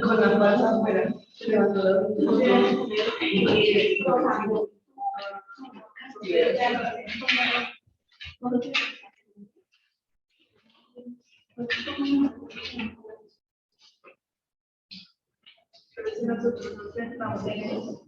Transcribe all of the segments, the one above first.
Con la panza afuera, se levantó la pero si nosotros nos centramos en eso.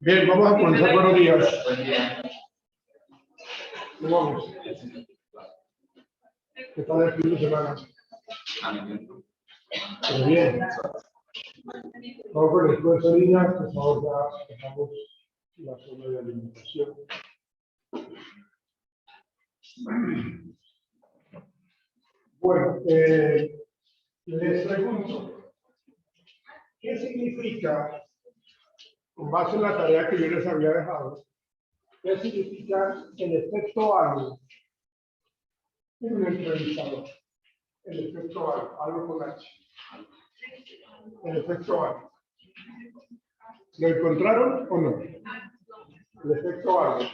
Bien, vamos a comenzar. Buenos días. Buen día. ¿Cómo vamos? ¿Qué tal el fin de semana? Pero bien. Vamos con el esfuerzo de niñas, por favor, ya dejamos la zona de alimentación. Bueno, les pregunto, ¿qué significa, con base en la tarea que yo les había dejado, qué significa el efecto halo en un entrevistador? El efecto halo, algo con H. El efecto halo. ¿Lo encontraron o no? El efecto halo.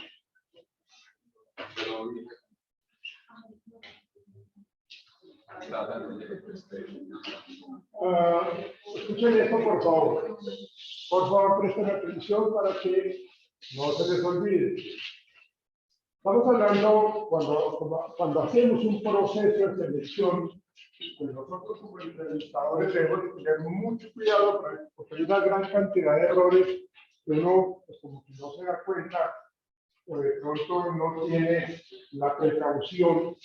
Escuchen esto, por favor. Por favor, presten atención para que no se les olvide. Estamos hablando cuando hacemos un proceso de selección, pues nosotros como entrevistadores debemos de tener mucho cuidado porque hay una gran cantidad de errores que uno, pues, como que no se da cuenta, o de pronto no tiene la precaución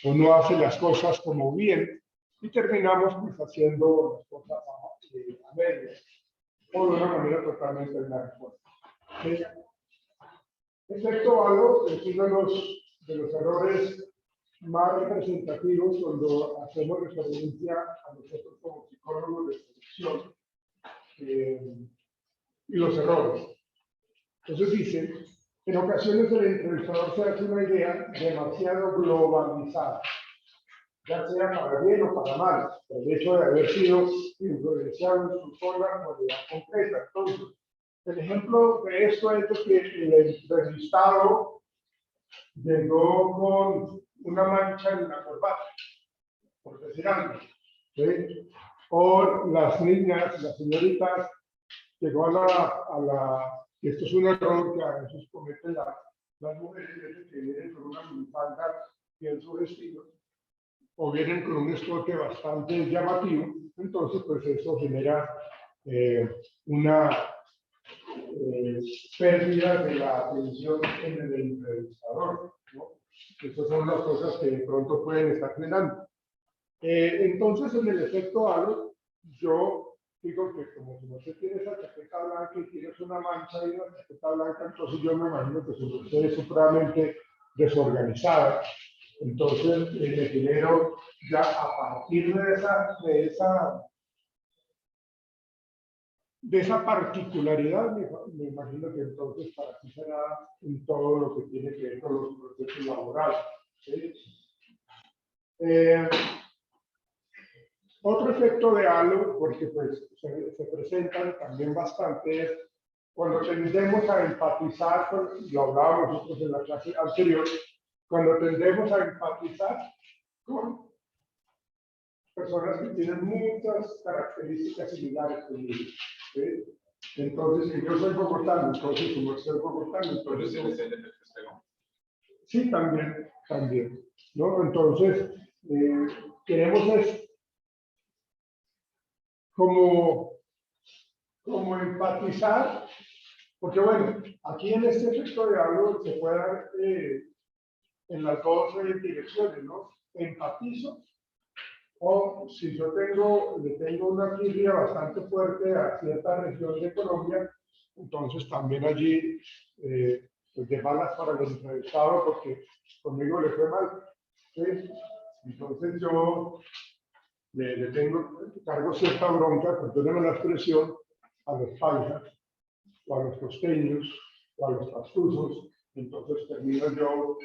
o no hace las cosas como bien y terminamos pues haciendo las cosas a medias o de una manera totalmente inadecuada. Efecto halo es uno de los errores más representativos cuando hacemos referencia a nosotros como psicólogos de selección y los errores. Entonces dice, en ocasiones el entrevistador se hace una idea demasiado globalizada, ya sea para bien o para mal, por el hecho de haber sido influenciado en su sola modalidad concreta. Entonces, el ejemplo de esto es que el entrevistado llegó con una mancha en la corbata, por decir algo, ¿sí? O las niñas, las señoritas, llegó y esto es un error que a veces cometen las mujeres que vienen con una minifalda bien su vestido, o vienen con un escote bastante llamativo, entonces pues eso genera una pérdida de la atención en el entrevistador, ¿no? Estas son las cosas que de pronto pueden estar generando. Entonces, en el efecto halo, yo digo que como si usted tiene esa chaqueta blanca y tienes una mancha y una chaqueta blanca, entonces yo me imagino que si usted es supremamente desorganizada, entonces me genero ya a partir de esa particularidad, me imagino que entonces para ti será en todo lo que tiene que ver con los procesos laborales. ¿Sí? Otro efecto de halo, porque pues, se presentan también bastante, es cuando tendemos a empatizar, lo hablábamos nosotros en la clase anterior, cuando tendemos a empatizar con personas que tienen muchas características similares conmigo. ¿Sí? Entonces, si yo soy bogotano, entonces como soy bogotano, entonces... Sí, también, ¿no? Entonces, queremos es como empatizar, porque bueno, aquí en este efecto de halo se puede dar en las dos direcciones, ¿no? Empatizo, o si yo le tengo una filia bastante fuerte a cierta región de Colombia, entonces también allí pues de malas para el entrevistado porque conmigo le fue mal. ¿Sí? Entonces yo cargo cierta bronca, perdónenme la expresión, a los paisas, o a los costeños, o a los pastusos, entonces termino yo,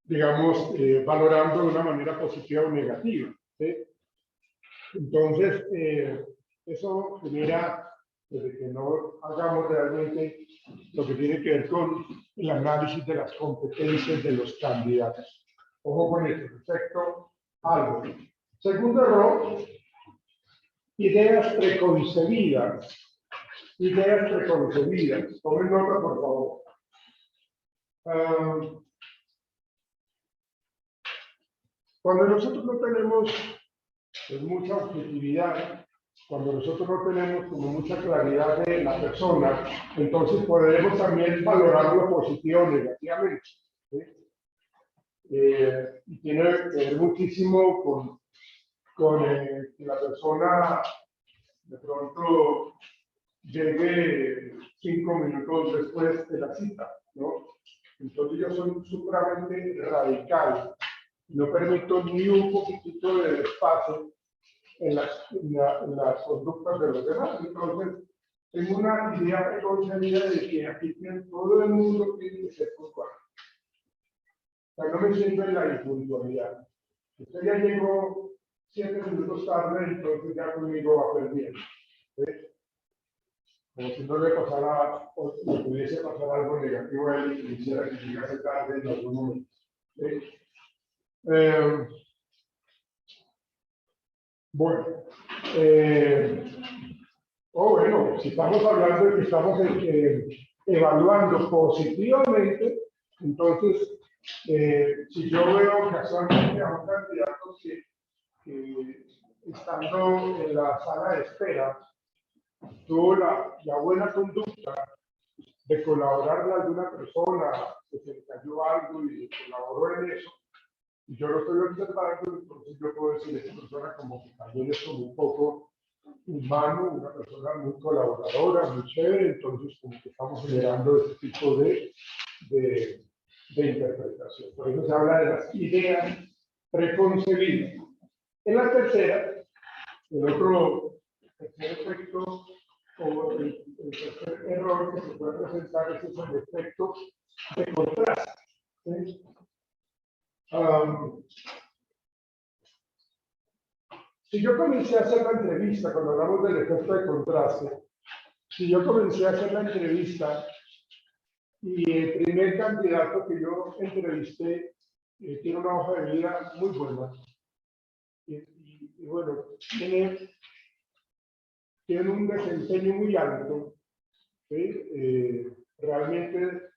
digamos, valorando de una manera positiva o negativa. ¿Sí? Entonces, eso genera desde que no hagamos realmente lo que tiene que ver con el análisis de las competencias de los candidatos. Ojo con esto, efecto algo. Segundo error, ideas preconcebidas. Ideas preconcebidas. Tomen nota, por favor. Cuando nosotros no tenemos pues, mucha objetividad cuando nosotros no tenemos como mucha claridad de la persona, entonces podemos también valorarlo positivo o negativamente. ¿Sí? Y tiene que ver muchísimo con que la persona de pronto llegue 5 minutos después de la cita, ¿no? Entonces yo soy supremamente radical, no permito ni un poquitito de despacio en las conductas de los demás. Entonces, tengo una idea preconcebida de que aquí todo el mundo tiene que ser puntual. O sea, no me sirve la impuntualidad. Usted ya llegó 7 minutos tarde, entonces ya conmigo va perdiendo. ¿Sí? Como si no le pasara o le pudiese pasar algo negativo a él y que quisiera que llegase tarde en algún momento. ¿Sí? Bueno, bueno, si estamos hablando de que estamos evaluando positivamente, entonces, si yo veo casualmente a un candidato que estando en la sala de espera, tuvo la buena conducta de colaborar a alguna persona, que se le cayó algo y colaboró en eso, y yo lo estoy observando, entonces yo puedo decir, esta persona como que también es como un poco humano, una persona muy colaboradora, muy chévere, entonces como que estamos generando este tipo de interpretación. Por eso se habla de las ideas preconcebidas. En la tercera, el tercer efecto o el tercer error que se puede presentar es el efecto de contraste. ¿Sí? Si yo comencé a hacer la entrevista, cuando hablamos del efecto de contraste, si yo comencé a hacer la entrevista y el primer candidato que yo entrevisté tiene una hoja de vida muy buena, y bueno, tiene un desempeño muy alto, ¿sí? Realmente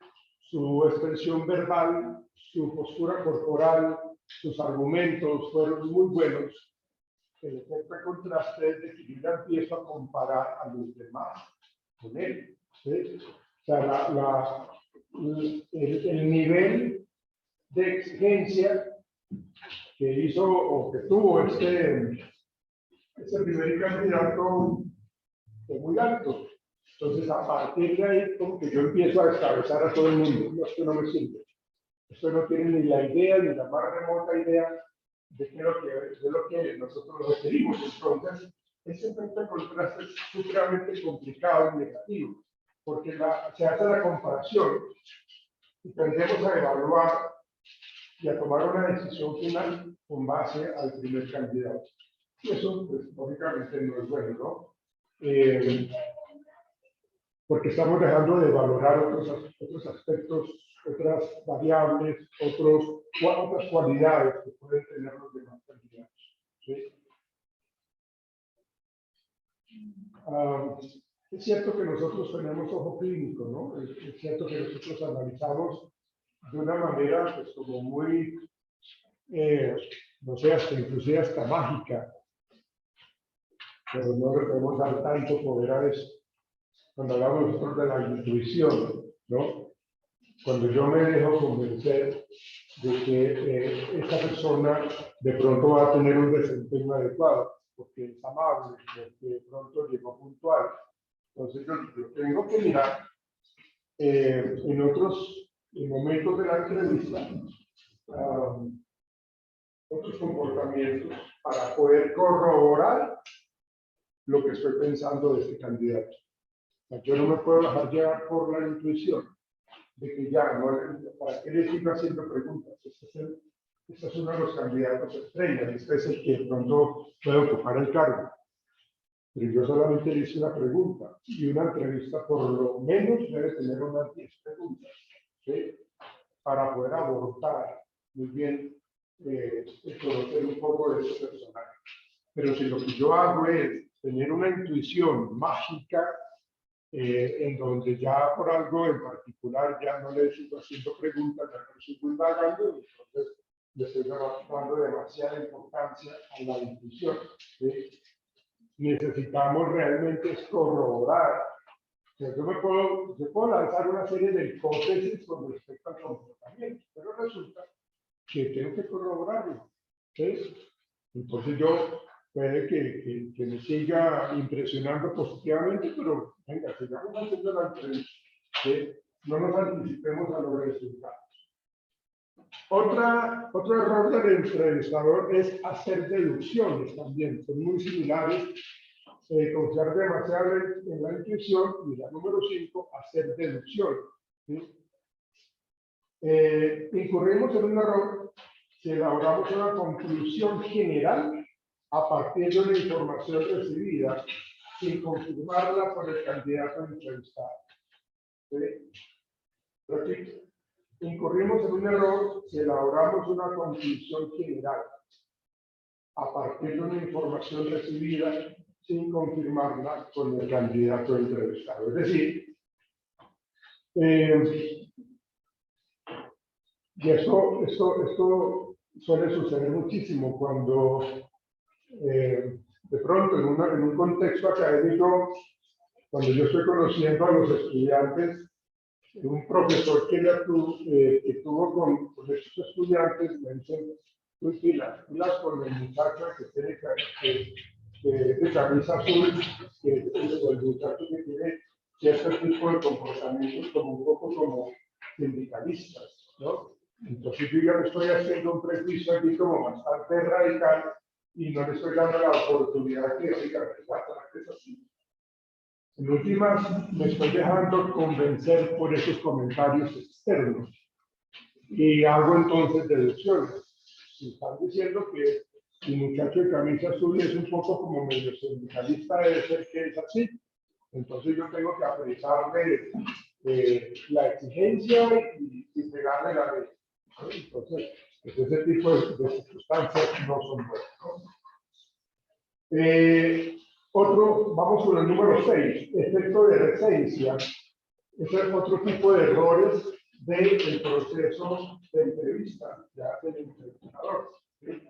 su expresión verbal, su postura corporal, sus argumentos fueron muy buenos. El efecto de contraste es de que yo ya empiezo a comparar a los demás con él. ¿Sí? O sea, el nivel de exigencia que hizo o que tuvo este primer candidato es muy alto. Entonces, a partir de ahí, como que yo empiezo a descabezar a todo el mundo. No, esto no me sirve. Esto no tiene ni la idea, ni la más remota idea de qué es lo que nosotros requerimos. Entonces, ese efecto de contraste es supremamente complicado y negativo, porque se hace la comparación y tendemos a evaluar y a tomar una decisión final con base al primer candidato. Y eso, pues, lógicamente no es bueno, ¿no? Porque estamos dejando de valorar otros aspectos, otras variables, otras cualidades que pueden tener los demás candidatos. ¿Sí? Es cierto que nosotros tenemos ojo clínico, ¿no? Es cierto que nosotros analizamos de una manera, pues, como muy, no sé, inclusive hasta mágica, pero no le podemos dar tanto poder a eso. Cuando hablamos nosotros de la intuición, ¿no? Cuando yo me dejo convencer de que esta persona de pronto va a tener un desempeño adecuado, porque es amable, porque de pronto llegó puntual. Entonces yo tengo que mirar en otros momentos de la entrevista otros comportamientos para poder corroborar lo que estoy pensando de este candidato. Yo no me puedo dejar llevar por la intuición de que ya, no, ¿para qué le sigo haciendo preguntas? Este es uno de los candidatos estrella, este es el que de pronto puede ocupar el cargo. Pero yo solamente le hice una pregunta, y una entrevista por lo menos debe tener unas 10 preguntas, ¿sí? Para poder abordar muy bien, conocer un poco de ese personaje. Pero si lo que yo hago es tener una intuición mágica, en donde ya por algo en particular ya no le sigo haciendo preguntas, ya no le sigo indagando, entonces le estoy dando demasiada importancia a la intuición. ¿Sí? necesitamos realmente es corroborar. O sea, yo puedo lanzar una serie de hipótesis con respecto al comportamiento, pero resulta que tengo que corroborarlo. ¿Sí? Entonces yo puede que me siga impresionando positivamente, pero venga, sigamos haciendo la entrevista. ¿Sí? No nos anticipemos a los resultados. Otro error del entrevistador es hacer deducciones también, son muy similares. Confiar demasiado en la intuición y la número 5, hacer deducción. ¿Sí? Incurrimos en un error si elaboramos una conclusión general a partir de una información recibida sin confirmarla por el candidato entrevistado. ¿Sí? Repito, incurrimos en un error si elaboramos una conclusión general a partir de una información recibida sin confirmarla con el candidato entrevistado. Es decir, y esto suele suceder muchísimo cuando de pronto en un contexto académico, cuando yo estoy conociendo a los estudiantes, un profesor que tuvo con estos estudiantes me dicen, muy pilas con el muchacho que tiene de camisa azul, el muchacho que tiene cierto tipo de comportamientos como un poco como sindicalistas, ¿no? Entonces yo ya me estoy haciendo un prejuicio aquí como bastante radical y no le estoy dando la oportunidad que oiga, que es así. En últimas, me estoy dejando convencer por esos comentarios externos y hago entonces deducciones. Si están diciendo que el muchacho de camisa azul es un poco como medio sindicalista, debe ser que es así. Entonces yo tengo que apretarle la exigencia y pegarle la ley. ¿No? Entonces, pues ese tipo de circunstancias no son buenas. Vamos con el número 6, efecto de recencia. Ese es otro tipo de errores del proceso de entrevista, ya del entrevistador. ¿Sí?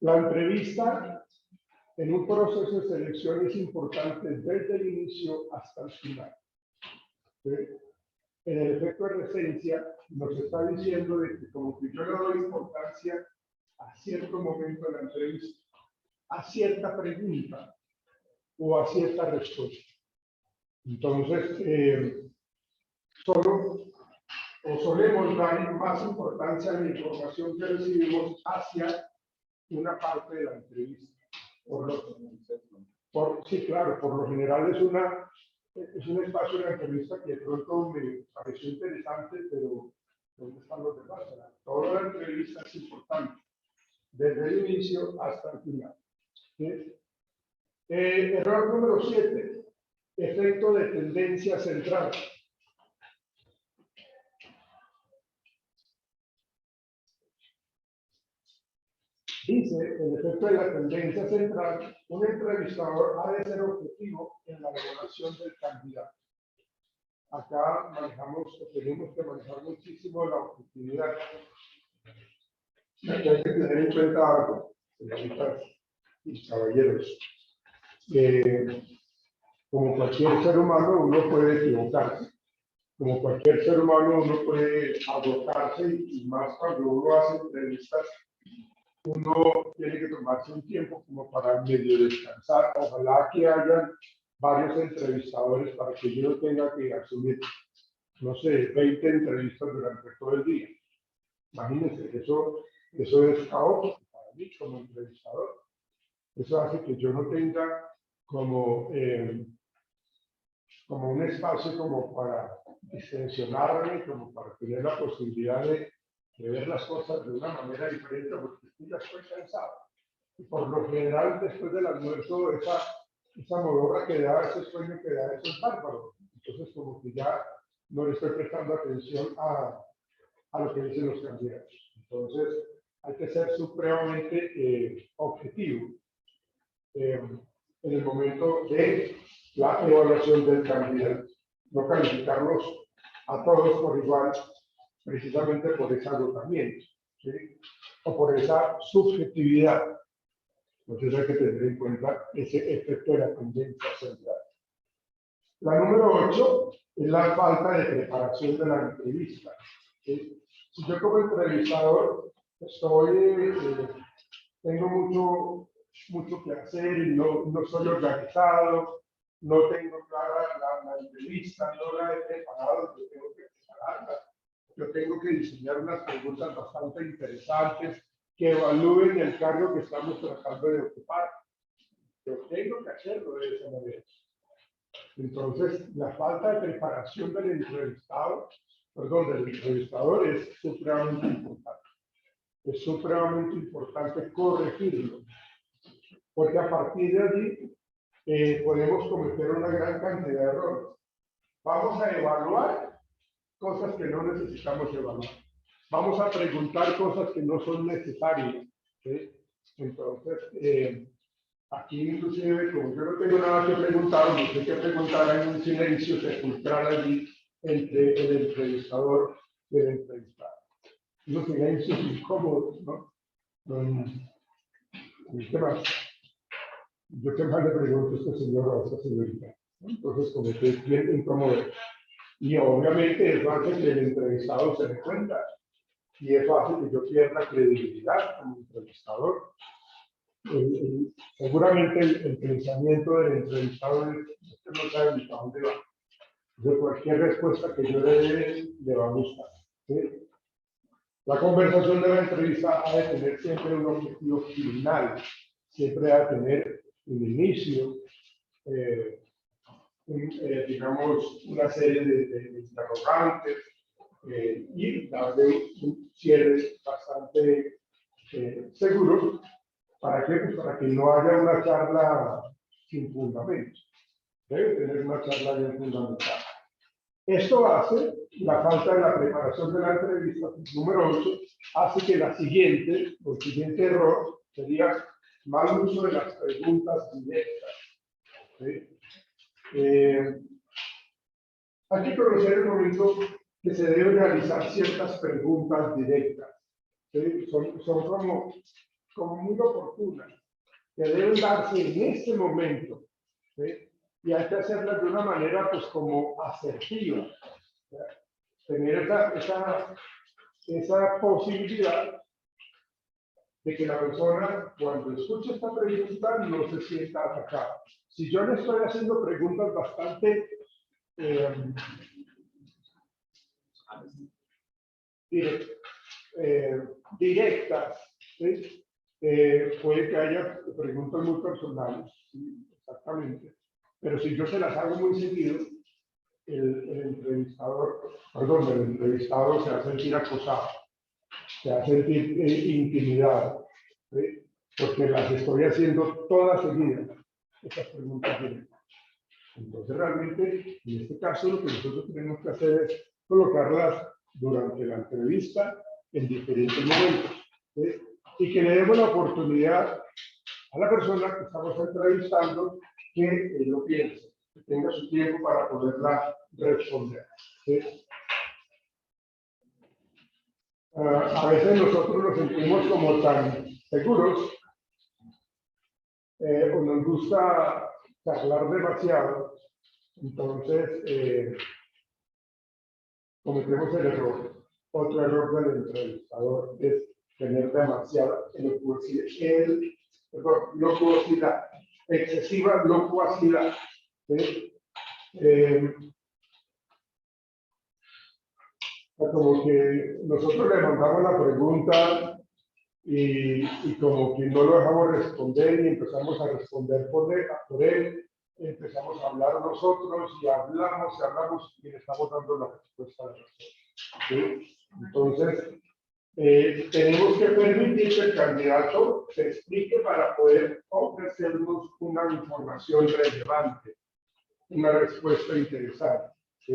La entrevista en un proceso de selección es importante desde el inicio hasta el final. ¿Sí? En el efecto de recencia nos está diciendo de que como que yo le doy importancia a cierto momento de la entrevista, a cierta pregunta o a cierta respuesta. Entonces, solemos dar más importancia a la información que recibimos hacia una parte de la entrevista. Sí, claro, por lo general es un espacio de la entrevista que de pronto me pareció interesante, pero ¿dónde están los demás? Toda la entrevista es importante, desde el inicio hasta el final. ¿Sí? Error número 7, efecto de tendencia central. Dice, el efecto de la tendencia central, un entrevistador ha de ser objetivo en la evaluación del candidato. Acá tenemos que manejar muchísimo la objetividad. Hay que tener en cuenta algo, señoritas y caballeros. Como cualquier ser humano, uno puede equivocarse. Como cualquier ser humano, uno puede agotarse y más cuando uno hace entrevistas, uno tiene que tomarse un tiempo como para medio descansar. Ojalá que hayan varios entrevistadores para que yo no tenga que asumir, no sé, 20 entrevistas durante todo el día. Imagínense, eso es caótico para mí como entrevistador. Eso hace que yo no tenga como un espacio como para distensionarme, como para tener la posibilidad de ver las cosas de una manera diferente, porque ya estoy cansado. Y por lo general, después del almuerzo, esa modorra que da, ese sueño que da, eso es bárbaro. Entonces, como que ya no le estoy prestando atención a lo que dicen los candidatos. Entonces, hay que ser supremamente objetivo en el momento de la evaluación del candidato. No calificarlos a todos por igual, precisamente por ese agotamiento, ¿sí? O por esa subjetividad. Entonces hay que tener en cuenta ese efecto de la tendencia central. La número 8 es la falta de preparación de la entrevista, ¿sí? Si yo como entrevistador tengo mucho que hacer y no soy organizado, no tengo clara la entrevista, no la he preparado, yo tengo que prepararla. Yo tengo que diseñar unas preguntas bastante interesantes que evalúen el cargo que estamos tratando de ocupar. Yo tengo que hacerlo de esa manera. Entonces, la falta de preparación del entrevistador es supremamente importante. Es supremamente importante corregirlo, porque a partir de allí podemos cometer una gran cantidad de errores. Vamos a evaluar cosas que no necesitamos evaluar. Vamos a preguntar cosas que no son necesarias, ¿sí? Entonces, aquí inclusive, como yo no tengo nada que preguntar, no sé qué preguntar, hay un silencio sepulcral allí entre el entrevistador y el entrevistado. Los silencios incómodos, ¿no? ¿Qué más? Yo qué más le pregunto a este señor o a esta señorita, ¿no? Entonces, como que es bien incómodo. Y obviamente es fácil que el entrevistado se dé cuenta. Y es fácil que yo pierda credibilidad como entrevistador. Seguramente el pensamiento del entrevistador es que no sabe ni para dónde va. De cualquier respuesta que yo le dé, le va a gustar, ¿sí? La conversación de la entrevista ha de tener siempre un objetivo final, siempre ha de tener un inicio, digamos, una serie de interrogantes y darle un cierre bastante seguro. ¿Para qué? Pues para que no haya una charla sin fundamento. Debe tener una charla bien fundamentada. Esto hace, la falta de la preparación de la entrevista, número 8, hace que el siguiente error sería mal uso de las preguntas directas, ¿sí? Hay que conocer el momento que se deben realizar ciertas preguntas directas, ¿sí? Son como muy oportunas, que deben darse en este momento, ¿sí? Y hay que hacerlas de una manera, pues, como asertiva, ¿sí? Tener esa posibilidad de que la persona, cuando escuche esta pregunta, no se sienta atacada. Si yo le estoy haciendo preguntas bastante directas, ¿sí? Puede que haya preguntas muy personales, ¿sí? Exactamente, pero si yo se las hago muy seguido, el entrevistado se va a sentir acosado, se va a sentir intimidado, ¿sí? Porque las estoy haciendo todas seguidas, estas preguntas directas. Entonces, realmente, en este caso, lo que nosotros tenemos que hacer es colocarlas durante la entrevista en diferentes momentos, ¿sí? Y que le demos la oportunidad a la persona que estamos entrevistando que lo piense, que tenga su tiempo para poderla responder, ¿sí? A veces nosotros nos sentimos como tan seguros o nos gusta charlar demasiado, entonces cometemos el error. Otro error del entrevistador es tener demasiada locuacidad, excesiva locuacidad, ¿sí? Como que nosotros le mandamos la pregunta y como que no lo dejamos responder y empezamos a responder por él, empezamos a hablar nosotros y hablamos y le estamos dando la respuesta de nosotros, ¿sí? Entonces, tenemos que permitir que el candidato se explique para poder ofrecernos una información relevante, una respuesta interesante, ¿sí?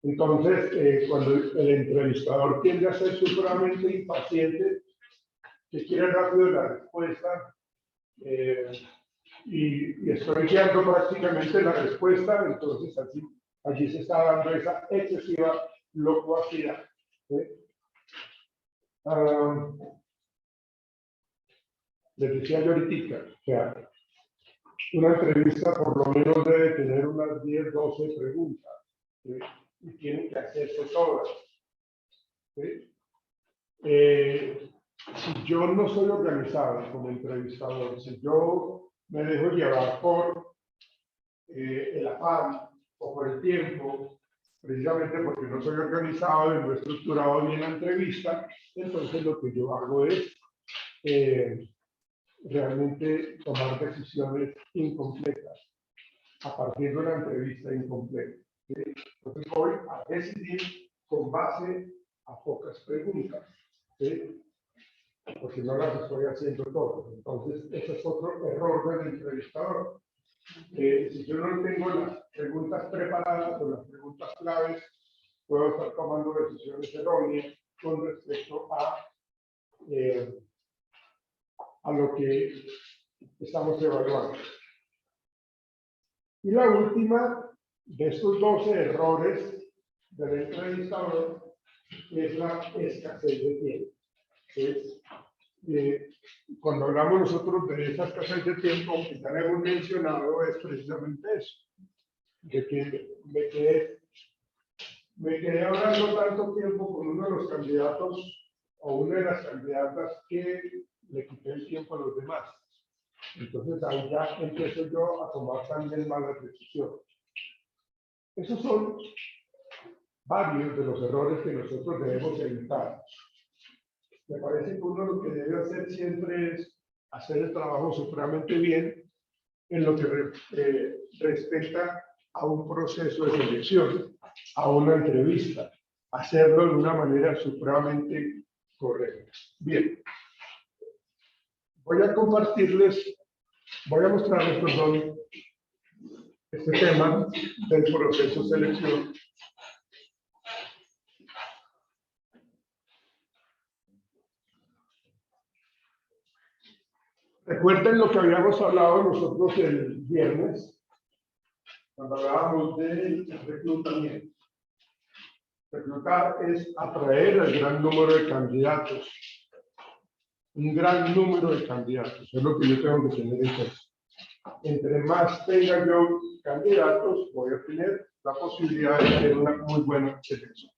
Entonces, cuando el entrevistador tiende a ser supremamente impaciente, que quiere rápido la respuesta, y estoy guiando prácticamente la respuesta, entonces allí se está dando esa excesiva locuacidad. ¿Sí? Les decía yo ahorita, o sea, una entrevista por lo menos debe tener unas 10, 12 preguntas, ¿sí? Y tienen que hacerse todas. ¿Sí? Si yo no soy organizado como entrevistador, si yo me dejo llevar por el afán o por el tiempo, precisamente porque no soy organizado y no he estructurado bien la entrevista, entonces lo que yo hago es realmente tomar decisiones incompletas a partir de una entrevista incompleta. ¿Sí? Entonces voy a decidir con base a pocas preguntas, ¿sí? Porque no las estoy haciendo todas. Entonces, ese es otro error del entrevistador. Si yo no tengo las preguntas preparadas o las preguntas claves, puedo estar tomando decisiones erróneas con respecto a lo que estamos evaluando. Y la última de estos 12 errores del entrevistador es la escasez de tiempo. ¿Sí? Cuando hablamos nosotros de esa escasez de tiempo, que ya hemos mencionado, es precisamente eso, de que me quedé hablando tanto tiempo con uno de los candidatos o una de las candidatas que le quité el tiempo a los demás. Entonces ahí ya empiezo yo a tomar también malas decisiones. Esos son varios de los errores que nosotros debemos evitar. Me parece que uno lo que debe hacer siempre es hacer el trabajo supremamente bien en lo que respecta a un proceso de selección, a una entrevista, hacerlo de una manera supremamente correcta. Bien, voy a compartirles, voy a mostrarles, perdón, este tema del proceso de selección. Recuerden lo que habíamos hablado nosotros el viernes, cuando hablábamos del reclutamiento. Reclutar es atraer al gran número de candidatos. Un gran número de candidatos, es lo que yo tengo que tener en cuenta. Entre más tenga yo candidatos, voy a tener la posibilidad de tener una muy buena selección.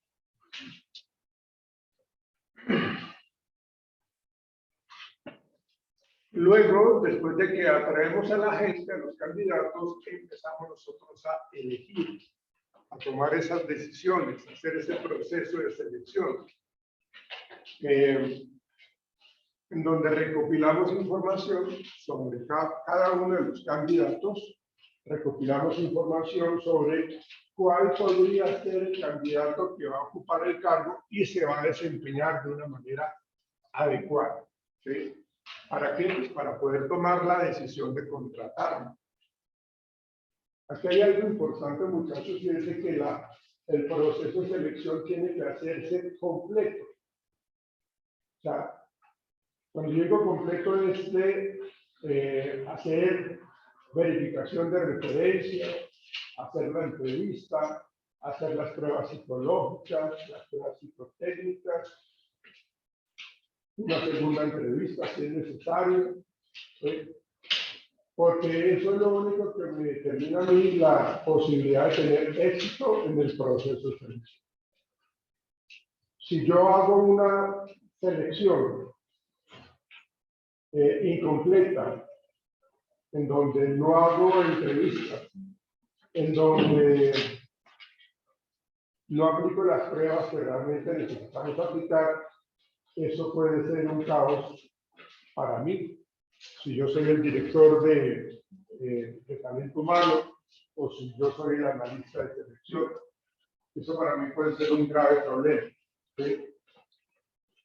Luego, después de que atraemos a la gente, a los candidatos, empezamos nosotros a elegir, a tomar esas decisiones, a hacer ese proceso de selección, en donde recopilamos información sobre cada uno de los candidatos, recopilamos información sobre cuál podría ser el candidato que va a ocupar el cargo y se va a desempeñar de una manera adecuada. ¿Sí? ¿Para qué? Pues para poder tomar la decisión de contratarlo. Aquí hay algo importante, muchachos, y es de que el proceso de selección tiene que hacerse completo. O sea, cuando digo completo es de hacer verificación de referencia, hacer la entrevista, hacer las pruebas psicológicas, las pruebas psicotécnicas, una segunda entrevista si es necesario, ¿sí? Porque eso es lo único que me determina a mí la posibilidad de tener éxito en el proceso de selección. Si yo hago una selección incompleta, en donde no hago entrevistas, en donde no aplico las pruebas que realmente necesitamos aplicar, eso puede ser un caos para mí. Si yo soy el director de talento humano o si yo soy el analista de selección, eso para mí puede ser un grave problema. ¿Sí?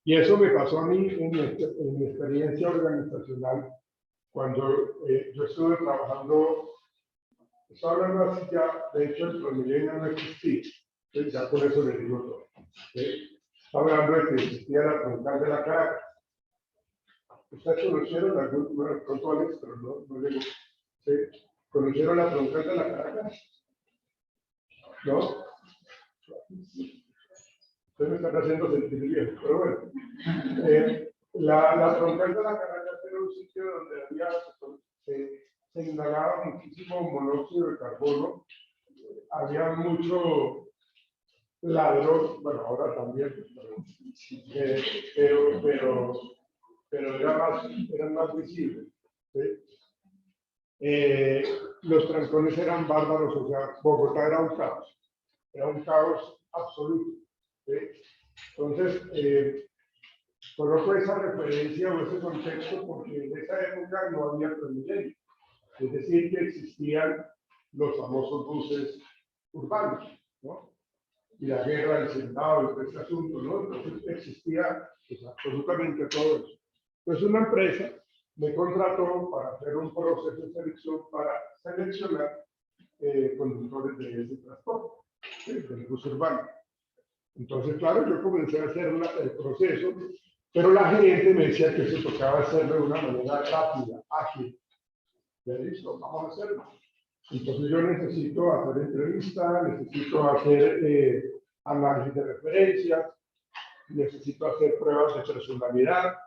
Y eso me pasó a mí en mi experiencia organizacional cuando yo estuve trabajando, estoy hablando así ya, de hecho el Transmilenio no existía, ya por eso les digo todo. Estaba hablando de que existía la troncal de la Caracas. Ustedes conocieron algún, bueno, pronto Alex, pero no llegó. ¿Sí? ¿Conocieron la troncal de la Caracas? ¿No? Ustedes me están haciendo sentir bien, pero bueno. La frontera de la Caracas era un sitio donde había, se inhalaba muchísimo monóxido de carbono, había mucho ladrón, bueno, ahora también, pero eran más visibles. ¿Sí? Los trancones eran bárbaros, o sea, Bogotá era un caos absoluto. ¿Sí? Entonces, coloco esa referencia o ese contexto porque en esa época no había Transmilenio, es decir, que existían los famosos buses urbanos, ¿no? Y la guerra del Senado y todo este asunto, ¿no? Entonces existía pues, absolutamente todo eso. Entonces una empresa me contrató para hacer un proceso de selección para seleccionar conductores de ese transporte, del bus urbano. Entonces, claro, yo comencé a hacer el proceso, pero la gerente me decía que se tocaba hacerlo de una manera rápida, ágil. Ya listo, vamos a hacerlo. Entonces yo necesito hacer entrevistas, necesito hacer análisis de referencias, necesito hacer pruebas de personalidad.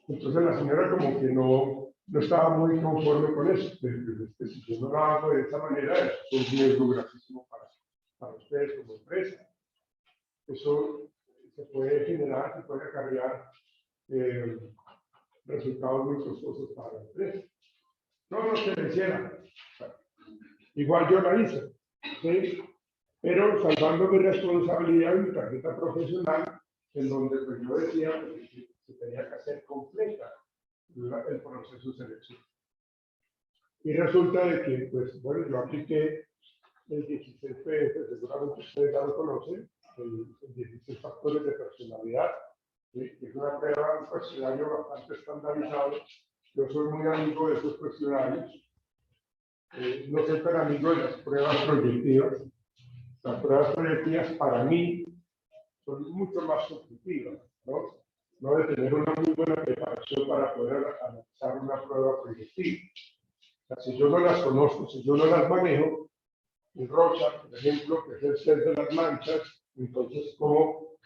Entonces la señora como que no estaba muy conforme con eso. Si yo no lo hago de esa manera, es un riesgo gravísimo para ustedes como empresa. Eso se puede generar, se puede acarrear resultados muy costosos para la empresa. No se le hiciera. Igual yo la hice, ¿sí? Pero salvando mi responsabilidad y mi tarjeta profesional, en donde pues, yo decía que se tenía que hacer completa el proceso de selección. Y resulta de que, pues, bueno, yo apliqué el 16 PF, seguramente ustedes ya lo conocen, el 16 factores de personalidad, ¿sí? Que es una prueba, un cuestionario bastante estandarizado. Yo soy muy amigo de esos cuestionarios. No soy tan amigo de las pruebas proyectivas. Las pruebas proyectivas para mí son mucho más subjetivas, ¿no? No de tener una muy buena preparación para poder analizar una prueba proyectiva. O sea, si yo no las conozco, si yo no las manejo, en Rocha, por ejemplo, que es el ser de las manchas, entonces, ¿cómo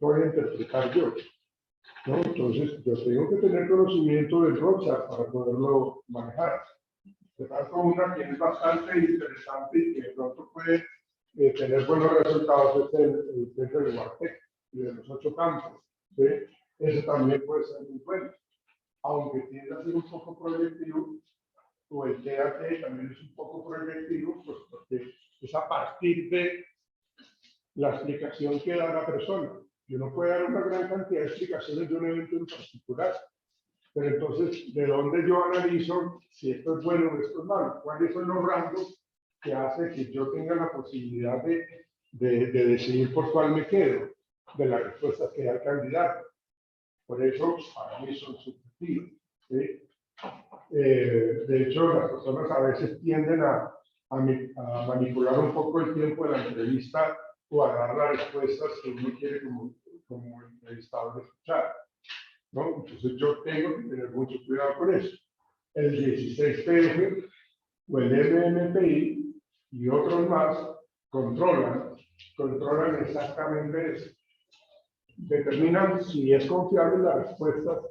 voy a interpretar yo? ¿No? Entonces, yo tengo que tener conocimiento del Rocha para poderlo manejar. De tanto una que es bastante interesante y que de pronto puede tener buenos resultados es el centro de Huartec y de los 8 campos. ¿Sí? Ese también puede ser muy bueno. Aunque tiende a ser un poco proyectivo, o el TAT también es un poco proyectivo, pues porque es a partir de la explicación que da la persona. Yo no puedo dar una gran cantidad de explicaciones de un evento en particular, pero entonces, ¿de dónde yo analizo si esto es bueno o esto es malo? ¿Cuáles son los rangos que hacen que yo tenga la posibilidad de decidir por cuál me quedo de las respuestas que da el candidato? Por eso, para mí son subjetivos, ¿sí? De hecho, las personas a veces tienden a manipular un poco el tiempo de la entrevista o a dar las respuestas que uno quiere como entrevistador escuchar, ¿no? Entonces yo tengo que tener mucho cuidado con eso. El 16PF o el MMPI y otros más controlan exactamente eso. Determinan si es confiable la respuesta,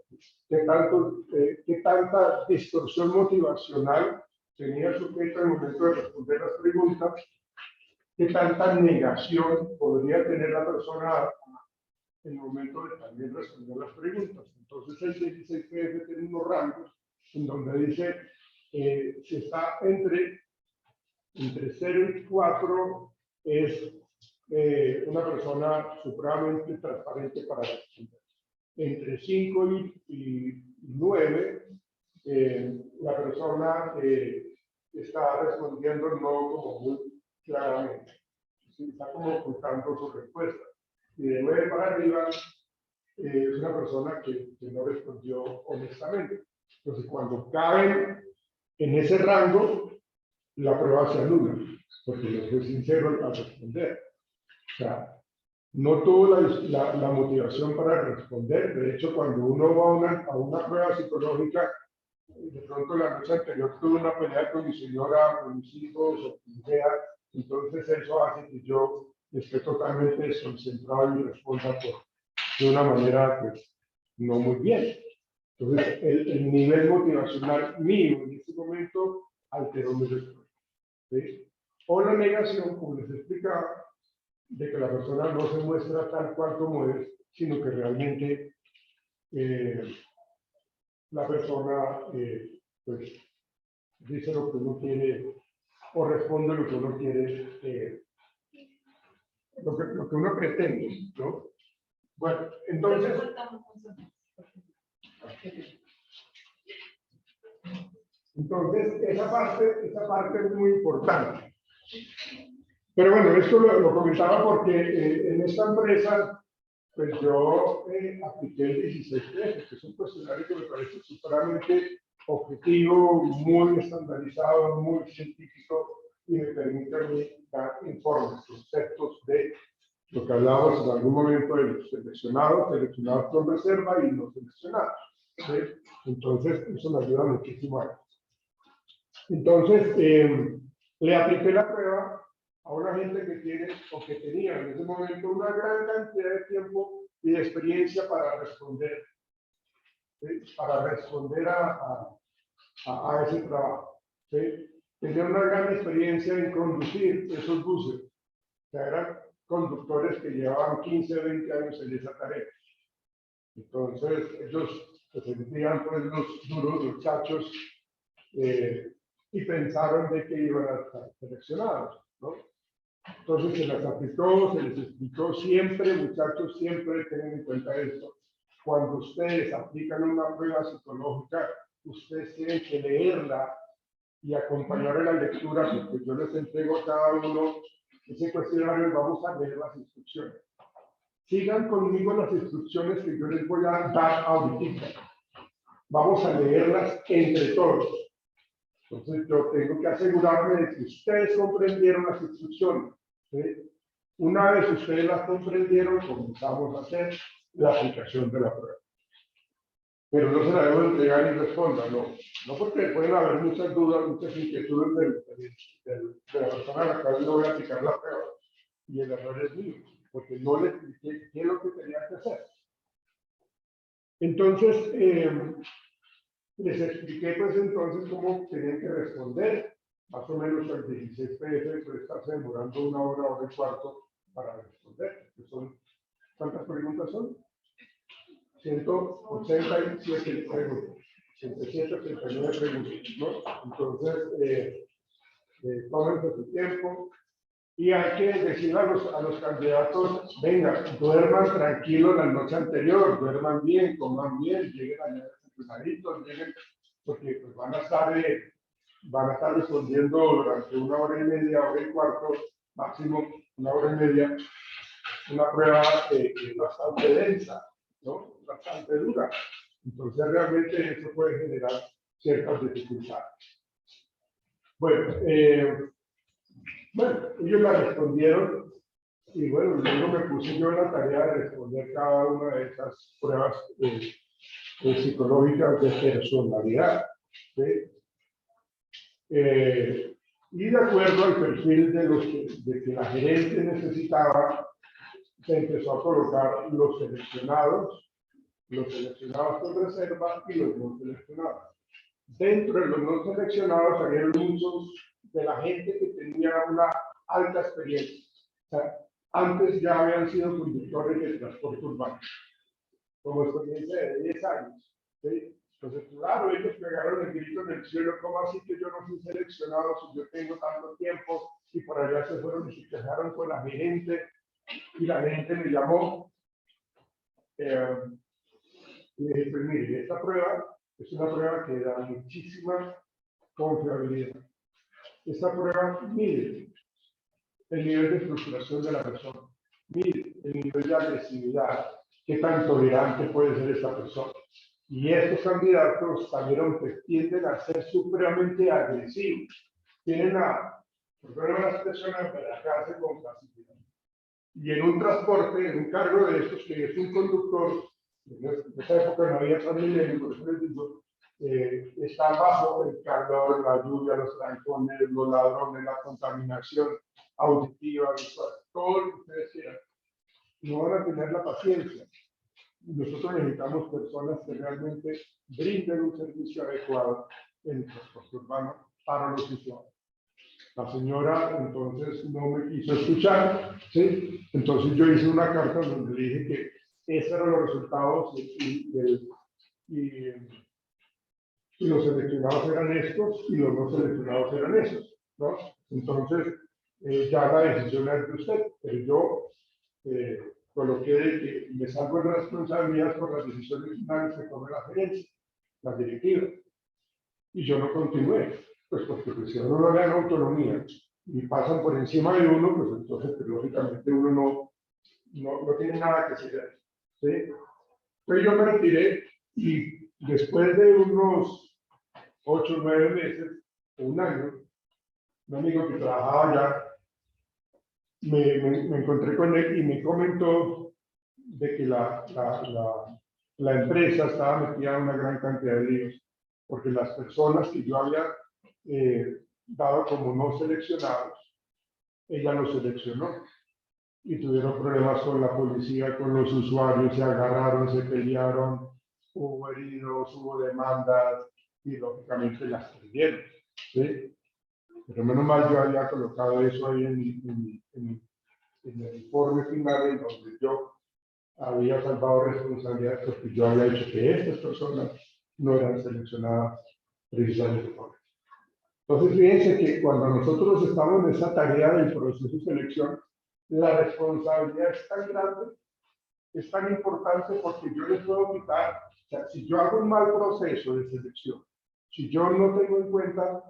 qué tanta distorsión motivacional tenía el sujeto en el momento de responder las preguntas, qué tanta negación podría tener la persona en el momento de también responder las preguntas. Entonces el 16PF tiene unos rangos en donde dice si está entre 0 y 4 es una persona supremamente transparente para responder. Entre 5 y 9, la persona está respondiendo no como muy claramente, ¿sí? Está como ocultando su respuesta. Y de 9 para arriba es una persona que no respondió honestamente. Entonces, cuando caen en ese rango, la prueba se anula, porque yo soy sincero al responder. O sea, no tuvo la motivación para responder. De hecho, cuando uno va a una prueba psicológica, de pronto la noche anterior tuve una pelea con mi señora, con mis hijos, o con mi hija, entonces eso hace que yo esté totalmente desconcentrado y responda de una manera pues, no muy bien. Entonces, el nivel motivacional mío en este momento alteró mi respuesta. ¿Sí? O la negación, como les explicaba, de que la persona no se muestra tal cual como es, sino que realmente la persona pues, dice lo que uno quiere o responde lo que uno quiere, lo que uno pretende, ¿no? Bueno, entonces... Entonces, esa parte es muy importante. Pero bueno, esto lo comentaba porque en esta empresa, pues yo apliqué el 16-13, que es un cuestionario que me parece supremamente objetivo, muy estandarizado, muy científico, y me permite a mí dar informes, conceptos de lo que hablábamos en algún momento de los seleccionados con reserva y no seleccionados. ¿Sí? Entonces, eso me ayuda muchísimo a eso. Entonces, le apliqué la prueba a una gente que tiene o que tenía en ese momento una gran cantidad de tiempo y de experiencia para responder, ¿sí? Para responder a ese trabajo. ¿Sí? Tenía una gran experiencia en conducir esos buses, que eran conductores que llevaban 15 o 20 años en esa tarea. Entonces, ellos se sentían pues los duros, los chachos, y pensaron de que iban a estar seleccionados, ¿no? Entonces se las aplicó, se les explicó siempre, muchachos, siempre tengan en cuenta esto. Cuando ustedes aplican una prueba psicológica, ustedes tienen que leerla y acompañar en la lectura, porque yo les entrego a cada uno ese cuestionario y vamos a leer las instrucciones. Sigan conmigo las instrucciones que yo les voy a dar ahorita. Vamos a leerlas entre todos. Entonces yo tengo que asegurarme de que ustedes comprendieron las instrucciones. ¿Sí? Una vez ustedes las comprendieron, comenzamos a hacer la aplicación de la prueba. Pero no se la debo entregar y responda, no porque pueden haber muchas dudas, muchas inquietudes de la persona a la cual yo voy a aplicar la prueba. Y el error es mío, porque no le expliqué qué es lo que tenía que hacer. Entonces, les expliqué pues entonces cómo tenían que responder, más o menos el 16 PF puede estarse demorando una hora y cuarto para responder. ¿Cuántas preguntas son? 187 preguntas, 187, 89 preguntas, ¿no? Entonces, tómense su tiempo y hay que decir a los candidatos, venga, duerman tranquilos la noche anterior, duerman bien, coman bien, lleguen allá tempranaritos, lleguen, porque pues, van a estar respondiendo durante una hora y media, hora y cuarto, máximo una hora y media, una prueba bastante densa, ¿no? Bastante dura. Entonces realmente eso puede generar ciertas dificultades. Bueno, ellos la respondieron y bueno, luego me puse yo en la tarea de responder cada una de esas pruebas psicológicas de personalidad. ¿Sí? Y de acuerdo al perfil de que la gerente necesitaba, se empezó a colocar los seleccionados con reserva y los no seleccionados. Dentro de los no seleccionados había muchos de la gente que tenía una alta experiencia. O sea, antes ya habían sido conductores de transporte urbano, como experiencia de 10 años. ¿Sí? Entonces, claro, ellos pegaron el grito en el cielo, ¿cómo así que yo no fui seleccionado si yo tengo tanto tiempo? Y por allá se fueron y se quejaron con la gerente, y la gerente me llamó. Y le dije, pues mire, esta prueba es una prueba que da muchísima confiabilidad. Esta prueba mide el nivel de frustración de la persona, mide el nivel de agresividad, qué tan tolerante puede ser esta persona. Y estos candidatos también tienden a ser supremamente agresivos, tienen las personas de la cárcel con facilidad. Y en un transporte, en un cargo de estos, que es un conductor, en esa época no había Transmilenio, por eso les digo, están bajo el calor, la lluvia, los trancones, los ladrones, la contaminación auditiva, visual, todo lo que ustedes quieran. No van a tener la paciencia. Nosotros necesitamos personas que realmente brinden un servicio adecuado en el transporte urbano para los usuarios. La señora entonces no me quiso escuchar, ¿sí? Entonces yo hice una carta donde le dije que esos eran los resultados y los seleccionados eran estos y los no seleccionados eran esos, ¿no? Entonces ya la decisión es de usted, pero yo coloqué de que me salgo de responsabilidad por las decisiones finales que tome la gerencia, la directiva, y yo no continué. Pues porque si a uno no le dan autonomía y pasan por encima de uno, pues entonces pues, lógicamente uno no tiene nada que hacer. ¿Sí? Entonces yo me retiré y después de unos 8 o 9 meses, o un año, un amigo que trabajaba allá, me encontré con él y me comentó de que la empresa estaba metida en una gran cantidad de líos, porque las personas que yo había dado como no seleccionados, ella los seleccionó y tuvieron problemas con la policía, con los usuarios, se agarraron, se pelearon, hubo heridos, hubo demandas y lógicamente las perdieron. ¿Sí? Pero menos mal yo había colocado eso ahí en el informe final en donde yo había salvado responsabilidades porque yo había dicho que estas personas no eran seleccionadas precisamente por eso. Entonces, fíjense que cuando nosotros estamos en esa tarea del proceso de selección, la responsabilidad es tan grande, es tan importante porque yo les puedo quitar, o sea, si yo hago un mal proceso de selección, si yo no tengo en cuenta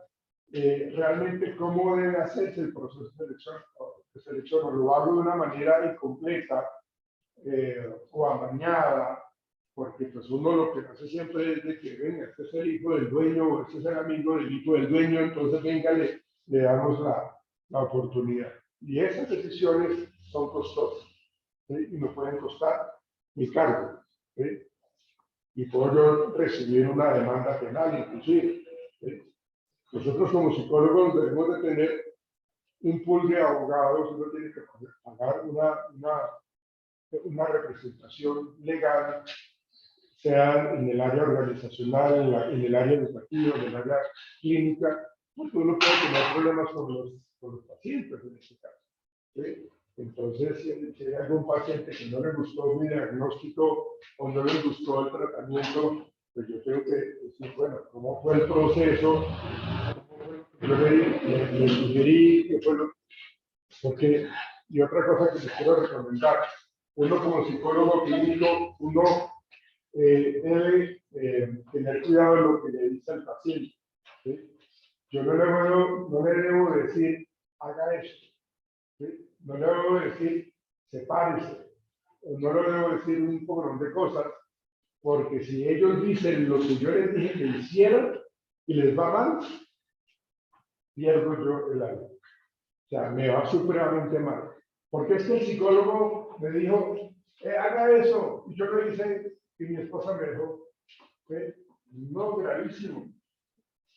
realmente cómo debe hacerse el proceso de selección, o lo hago de una manera incompleta o amañada, porque pues uno lo que hace siempre es de que venga, este es el hijo del dueño o este es el amigo del hijo del dueño, entonces venga, le damos la oportunidad. Y esas decisiones son costosas, ¿sí? Y me pueden costar mi cargo, ¿sí? Y puedo yo recibir una demanda penal inclusive, ¿sí? Nosotros como psicólogos debemos de tener un pool de abogados, uno tiene que pagar una representación legal, sea en el área organizacional, en el área educativa, en el área clínica, porque uno puede tener problemas con los pacientes en este caso. ¿Sí? Entonces, si hay algún paciente que no le gustó mi diagnóstico o no le gustó el tratamiento, pues yo tengo que decir, bueno, ¿cómo fue el proceso? Yo le sugerí que fue lo porque, y otra cosa que les quiero recomendar, uno como psicólogo clínico, uno debe tener cuidado de lo que le dice al paciente. ¿Sí? Yo no le debo decir, haga esto. ¿Sí? No le debo decir, sepárese. O no le debo decir un poco de cosas, porque si ellos dicen lo que yo les dije que hicieran y les va mal, pierdo yo el alma. O sea, me va supremamente mal. Porque es que el psicólogo me dijo, haga eso, y yo lo hice, y mi esposa me dijo, no, gravísimo.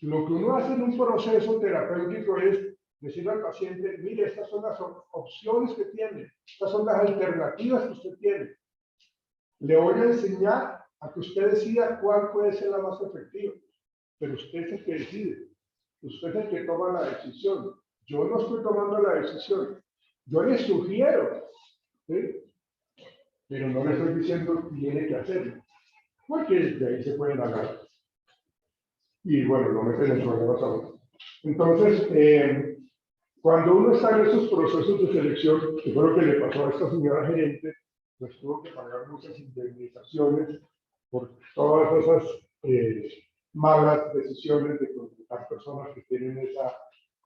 Lo que uno hace en un proceso terapéutico es decirle al paciente, mire, estas son las opciones que tiene, estas son las alternativas que usted tiene. Le voy a enseñar a que usted decida cuál puede ser la más efectiva, pero usted es el que decide, usted es el que toma la decisión. Yo no estoy tomando la decisión, yo le sugiero, ¿sí? Pero no le estoy diciendo que tiene que hacerlo, porque de ahí se pueden hablar. Y bueno, no meten en problemas ahora. Entonces, cuando uno está en esos procesos de selección, que fue lo que le pasó a esta señora gerente, pues tuvo que pagar muchas indemnizaciones por todas esas malas decisiones de contratar personas que tienen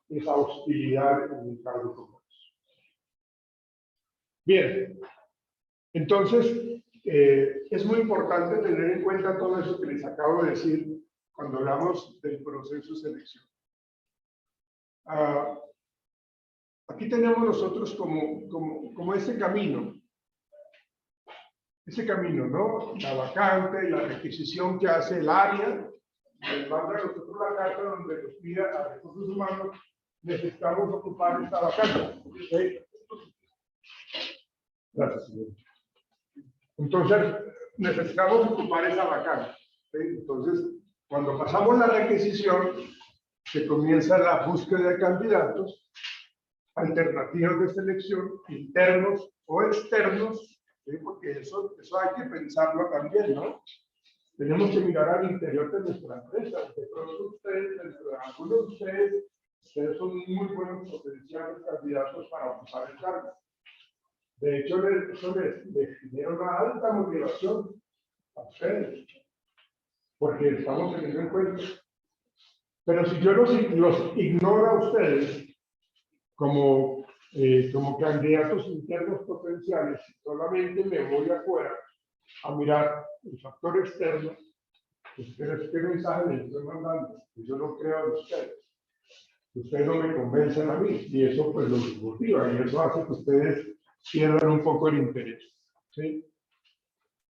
esa hostilidad en un cargo como eso. Bien, entonces es muy importante tener en cuenta todo eso que les acabo de decir cuando hablamos del proceso de selección. Aquí tenemos nosotros como ese camino, ¿no? La vacante, la requisición que hace el área, les manda a nosotros la carta donde nos pide a recursos humanos, necesitamos ocupar esta vacante. ¿Sí? Gracias, señor. Entonces, necesitamos ocupar esa vacante. ¿Sí? Entonces, cuando pasamos la requisición, se comienza la búsqueda de candidatos, alternativas de selección, internos o externos, ¿sí? Porque eso hay que pensarlo también, ¿no? Tenemos que mirar al interior de nuestra empresa. De pronto ustedes, algunos de ustedes son muy buenos potenciales candidatos para ocupar el cargo. De hecho, eso les genera una alta motivación a ustedes, porque estamos teniendo en cuenta. Pero si yo los ignoro a ustedes como candidatos internos potenciales, solamente me voy afuera a mirar el factor externo, pues ¿qué mensaje les estoy mandando? Que yo no creo en ustedes. Ustedes no me convencen a mí, y eso pues los motiva, y eso hace que ustedes pierdan un poco el interés. ¿Sí?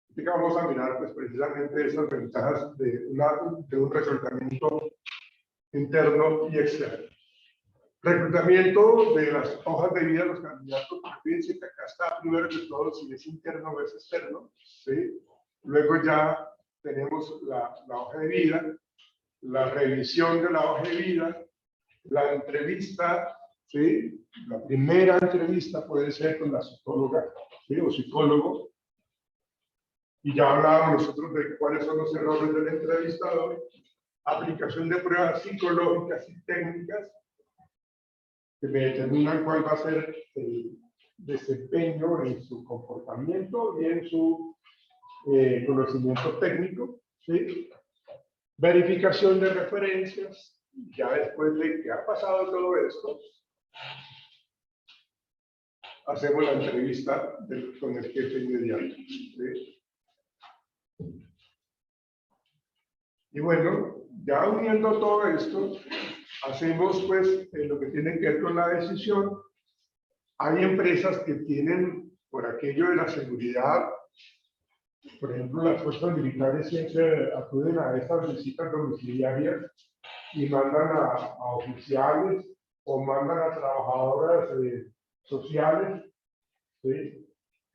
Así que vamos a mirar pues precisamente esas ventajas de un reclutamiento interno y externo. Reclutamiento de las hojas de vida de los candidatos. Fíjense que acá está primero de todo si es interno o es externo. ¿Sí? Luego ya tenemos la hoja de vida, la revisión de la hoja de vida, la entrevista. ¿Sí? La primera entrevista puede ser con la psicóloga, ¿sí? O psicólogo. Y ya hablábamos nosotros de cuáles son los errores del entrevistador. Aplicación de pruebas psicológicas y técnicas que me determinan cuál va a ser el desempeño en su comportamiento y en su conocimiento técnico. ¿Sí? Verificación de referencias. Ya después de que ha pasado todo esto, hacemos la entrevista con el jefe inmediato. ¿Sí? Y bueno, ya uniendo todo esto, hacemos pues lo que tiene que ver con la decisión. Hay empresas que tienen, por aquello de la seguridad, por ejemplo, las fuerzas militares siempre acuden a estas visitas domiciliarias y mandan a oficiales o mandan a trabajadoras sociales, ¿sí?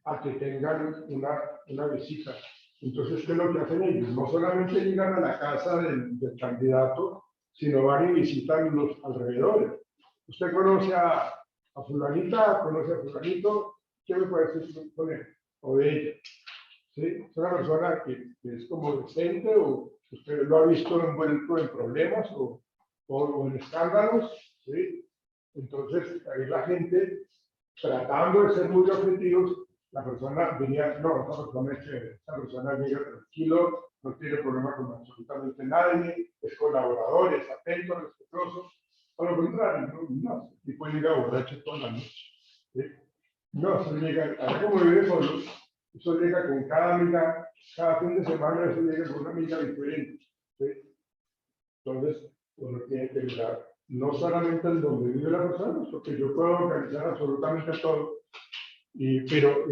A que tengan una visita. Entonces, ¿qué es lo que hacen ellos? No solamente llegan a la casa del candidato, sino van y visitan los alrededores. Usted conoce a fulanita, conoce a fulanito, ¿qué me puede decir con él o de ella? ¿Sí? Es una persona que es como decente, o usted lo ha visto envuelto en problemas o en escándalos, ¿sí? Entonces, ahí la gente, tratando de ser muy objetivos, la persona venía, no, esta persona es chévere, esta persona viene tranquilo, no tiene problema con absolutamente nadie, es colaborador, es atento, respetuoso. Por lo contrario, no, y puede llegar borracho toda la noche. ¿Sí? No, eso llega, a ver cómo vive solo, eso llega con cada amiga, cada fin de semana, eso llega con una amiga diferente. ¿Sí? Entonces, uno tiene que mirar no solamente en donde vive la persona, porque yo puedo organizar absolutamente todo, pero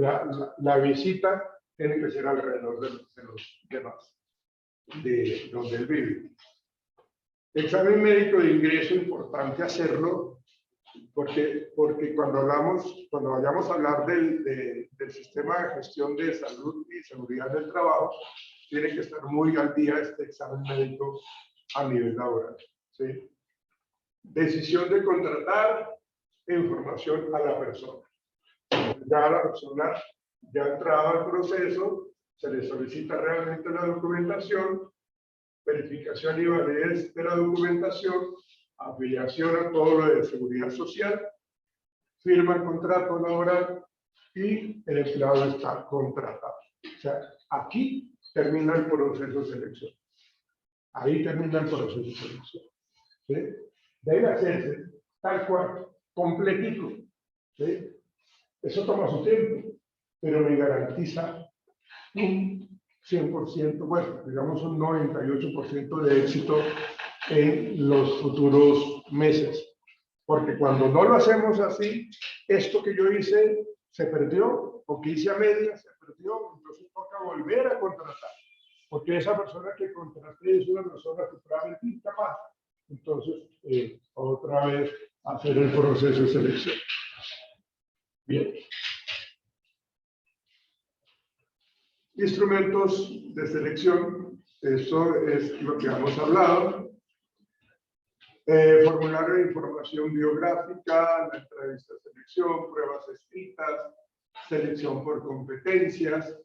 la visita tiene que ser alrededor de los demás, de donde él vive. Examen médico de ingreso, importante hacerlo, porque cuando vayamos a hablar del sistema de gestión de salud y seguridad del trabajo, tiene que estar muy al día este examen médico a nivel laboral. ¿Sí? Decisión de contratar e información a la persona. Ya la persona ya ha entrado al proceso, se le solicita realmente la documentación, verificación y validez de la documentación, afiliación a todo lo de seguridad social, firma el contrato laboral y el empleado está contratado. O sea, aquí termina el proceso de selección. Ahí termina el proceso de selección. ¿Sí? Debe hacerse tal cual, completito. ¿Sí? Eso toma su tiempo, pero me garantiza un 100%, bueno, digamos un 98% de éxito en los futuros meses. Porque cuando no lo hacemos así, esto que yo hice se perdió, o que hice a medias se perdió, entonces toca volver a contratar. porque esa persona que contraté es una persona supremamente incapaz. Entonces, otra vez hacer el proceso de selección. Bien. Instrumentos de selección, eso es lo que hemos hablado. Formulario de información biográfica, la entrevista de selección, pruebas escritas, selección por competencias.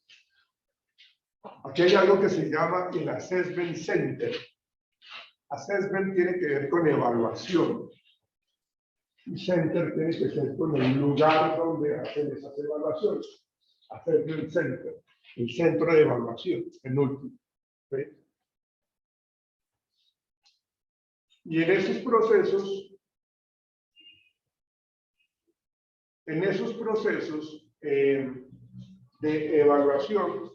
Aquí hay algo que se llama el Assessment Center. Assessment tiene que ver con evaluación. Y Center tiene que ser con el lugar donde hacen esas evaluaciones. Assessment Center, el centro de evaluación, en último. ¿Sí? Y en esos procesos de evaluación,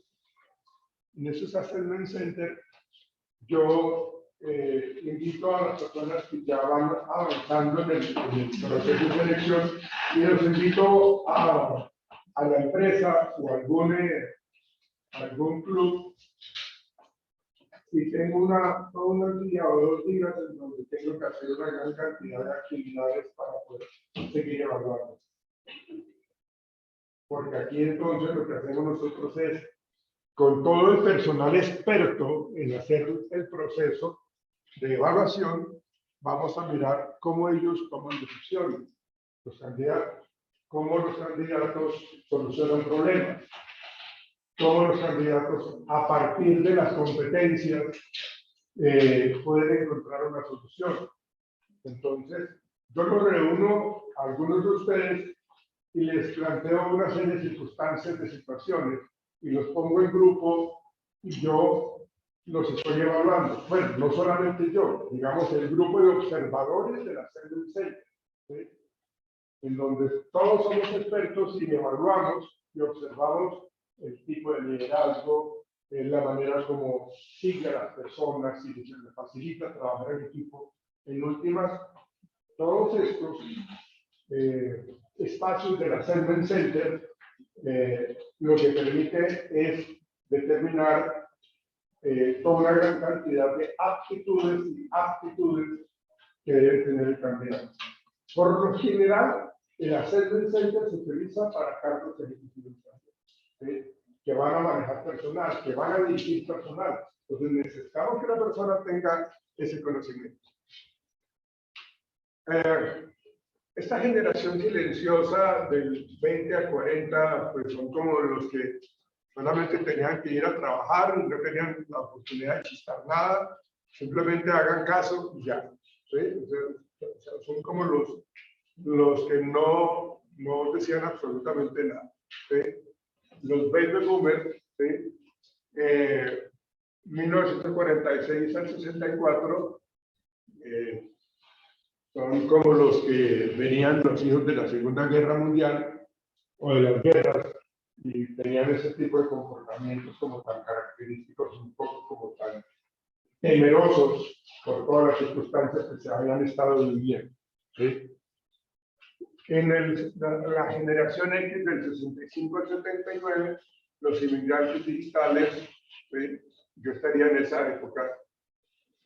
en esos Assessment Center, yo invito a las personas que ya van avanzando en el proceso de selección y los invito a la empresa o algún club. Si tengo todo un día o 2 días en donde tengo que hacer una gran cantidad de actividades para poder seguir evaluando. Porque aquí entonces lo que hacemos nosotros es, con todo el personal experto en hacer el proceso de evaluación, vamos a mirar cómo ellos toman decisiones, los candidatos, cómo los candidatos solucionan problemas, cómo los candidatos a partir de las competencias pueden encontrar una solución. Entonces, yo los reúno a algunos de ustedes y les planteo una serie de circunstancias, de situaciones, y los pongo en grupo y yo los estoy evaluando. Bueno, no solamente yo, digamos el grupo de observadores de la Assessment Center, ¿sí? En donde todos somos expertos y evaluamos y observamos el tipo de liderazgo, la manera como sigue a las personas y se les facilita trabajar en equipo. En últimas, todos estos espacios del Assessment Center lo que permite es determinar toda una gran cantidad de aptitudes y aptitudes que debe tener el candidato. Por lo general, el Assessment Center se utiliza para cargos ejecutivos, ¿sí? Que van a manejar personal, que van a dirigir personal. Entonces necesitamos que la persona tenga ese conocimiento. Esta generación silenciosa del 20 a 40, pues son como los que solamente tenían que ir a trabajar y no tenían la oportunidad de chistar nada, simplemente hagan caso y ya. ¿Sí? O sea, son como los que no decían absolutamente nada. ¿Sí? Los baby boomers, ¿sí? 1946 al 64, son como los que venían los hijos de la Segunda Guerra Mundial o de las guerras y tenían ese tipo de comportamientos como tan característicos, un poco como tan temerosos por todas las circunstancias que se habían estado viviendo. ¿Sí? En la generación X del 65 al 79, los inmigrantes digitales, ¿sí? Yo estaría en esa época,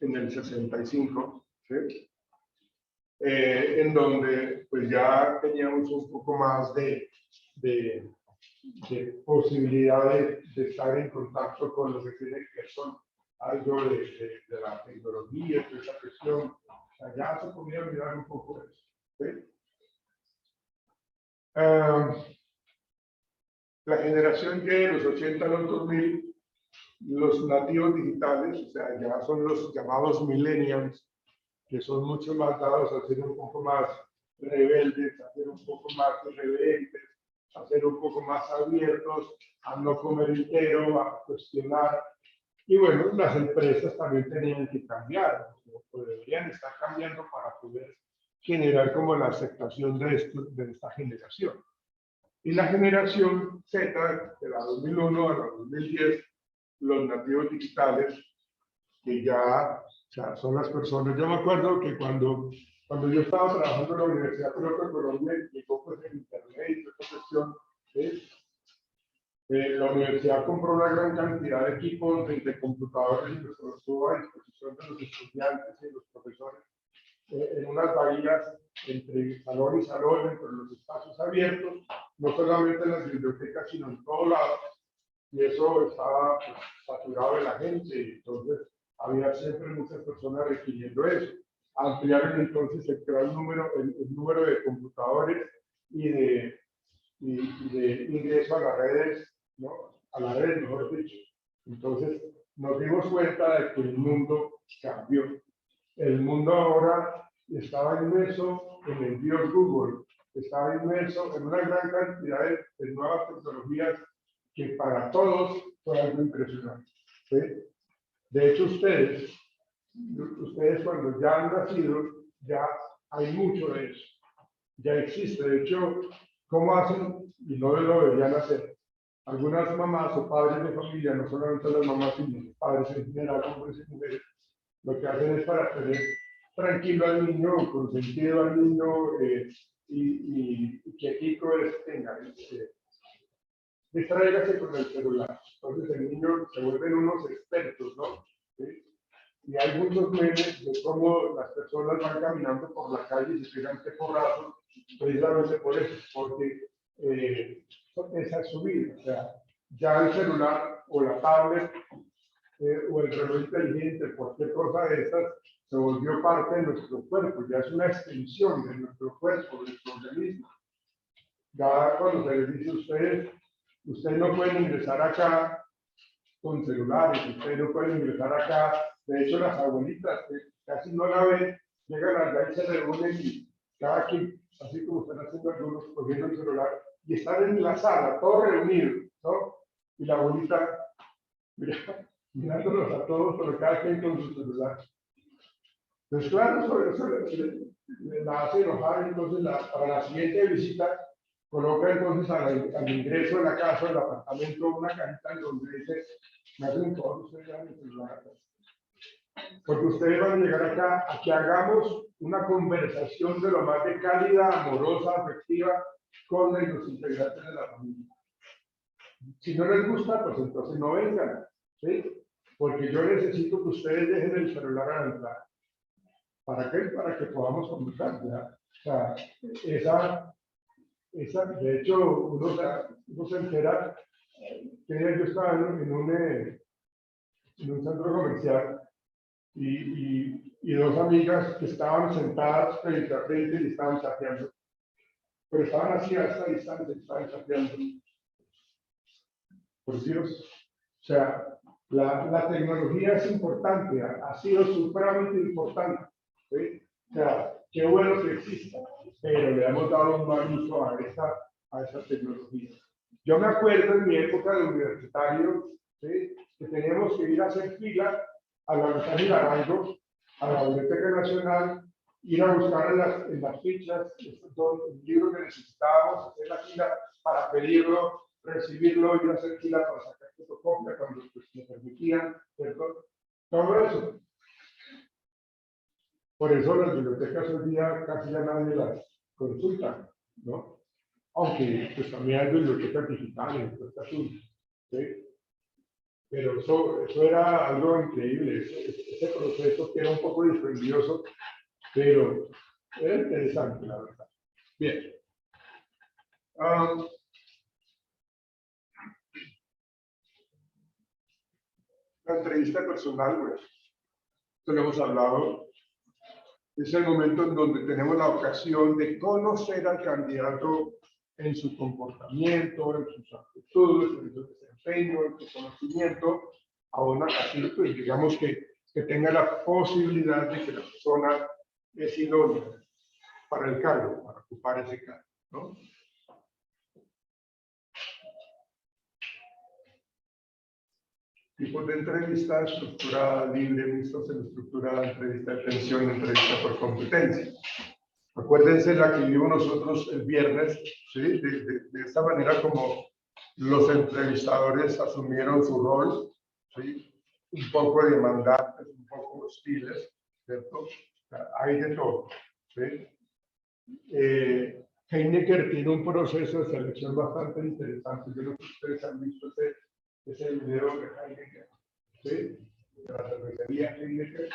en el 65, ¿sí? En donde pues ya teníamos un poco más de posibilidades de estar en contacto con lo que tiene que son algo de la tecnología, de esa cuestión. O sea, ya se podía mirar un poco de eso. ¿Sí? La generación Y de los 80 a los 2000, los nativos digitales, o sea, ya son los llamados millennials, que son mucho más dados a ser un poco más rebeldes, a ser un poco más irreverentes, a ser un poco más abiertos, a no comer entero, a cuestionar. Y bueno, las empresas también tenían que cambiar, o deberían estar cambiando para poder generar como la aceptación de esta generación. Y la generación Z, de la 2001 a la 2010, los nativos digitales, que ya, o sea, son las personas. Yo me acuerdo que cuando yo estaba trabajando en la Universidad de Colombia, llegó pues el internet y esta cuestión, ¿sí? La universidad compró una gran cantidad de equipos de computadores y los puso a disposición de los estudiantes y de los profesores en unas bahías entre salón y salón, entre los espacios abiertos, no solamente en las bibliotecas, sino en todos lados. Y eso estaba pues, saturado de la gente, y entonces había siempre muchas personas requiriendo eso. Ampliaron entonces el gran número, el número de computadores y de ingreso a las redes, ¿no? A las redes, mejor dicho. Entonces nos dimos cuenta de que el mundo cambió. El mundo ahora estaba inmerso en el Dios Google, estaba inmerso en una gran cantidad de nuevas tecnologías que para todos fue algo impresionante. ¿Sí? De hecho, ustedes cuando ya han nacido, ya hay mucho de eso. Ya existe. De hecho, ¿cómo hacen? Y no lo deberían hacer. Algunas mamás o padres de familia, no solamente las mamás, sino los padres en general, hombres y mujeres, lo que hacen es para tener tranquilo al niño, consentido al niño y quietico tenga. Distráigase con el celular. Entonces el niño se vuelven unos expertos, ¿no? ¿Sí? Y hay muchos memes de cómo las personas van caminando por la calle y se pegan porrazos, precisamente por eso, porque esa es su vida. O sea, ya el celular o la tablet o el reloj inteligente, cualquier cosa de estas, se volvió parte de nuestro cuerpo, ya es una extensión de nuestro cuerpo, de nuestro organismo. Ya cuando se les dice a ustedes no pueden ingresar acá con celulares, ustedes no pueden ingresar acá. De hecho, las abuelitas que casi no la ven, llegan allá y se reúnen y cada quien, así como están haciendo algunos, cogiendo el celular y están en la sala, todos reunidos, ¿no? Y la abuelita mirándolos a todos, pero cada quien con su celular. Entonces, claro, sobre eso la hace enojar, entonces para la siguiente visita coloca entonces al ingreso de la casa, del apartamento, una cajita en donde dice, me hacen todos ustedes ya mi celular. Porque ustedes van a llegar acá a que hagamos una conversación de lo más de cálida, amorosa, afectiva con los integrantes de la familia. Si no les gusta, pues entonces no vengan, ¿sí? Porque yo necesito que ustedes dejen el celular a la entrada. ¿Para qué? Para que podamos conversar, ¿verdad? O sea, de hecho, uno se entera que yo estaba en un centro comercial y dos amigas que estaban sentadas frente a frente y estaban chateando. Pero estaban así a esta distancia, estaban chateando. Por Dios. O sea, la tecnología es importante, ha sido supremamente importante. ¿Sí? O sea, qué bueno que exista, pero le hemos dado un mal uso a esa tecnología. Yo me acuerdo en mi época de universitario, ¿sí? Que teníamos que ir a hacer fila a la Universidad de Arango, a la Biblioteca Nacional, ir a buscar en las fichas el libro que necesitábamos, hacer la fila para pedirlo, recibirlo, ir a hacer fila para sacar fotocopia cuando pues, me permitían, ¿cierto? Todo eso. Por eso las bibliotecas hoy día casi ya nadie las consulta, ¿no? Aunque pues también hay bibliotecas digitales, ¿sí? Pero eso era algo increíble, ese proceso que era un poco dispendioso, pero era interesante, la verdad. Bien. La entrevista personal, pues, esto lo hemos hablado, es el momento en donde tenemos la ocasión de conocer al candidato en su comportamiento, en sus actitudes, en su desempeño, en su conocimiento, aún así, pues digamos que tenga la posibilidad de que la persona es idónea para el cargo, para ocupar ese cargo, ¿no? Tipos de entrevista: estructurada, libre, mixta, semi-estructurada, entrevista de atención, entrevista por competencia. Acuérdense la que vimos nosotros el viernes, ¿sí? De esta manera como los entrevistadores asumieron su rol, ¿sí? Un poco demandantes, un poco hostiles, ¿cierto? O sea, hay de todo, ¿sí? Heineken tiene un proceso de selección bastante interesante. Yo no sé si ustedes han visto ese video de Heineken, ¿sí? De la cervecería Heineken,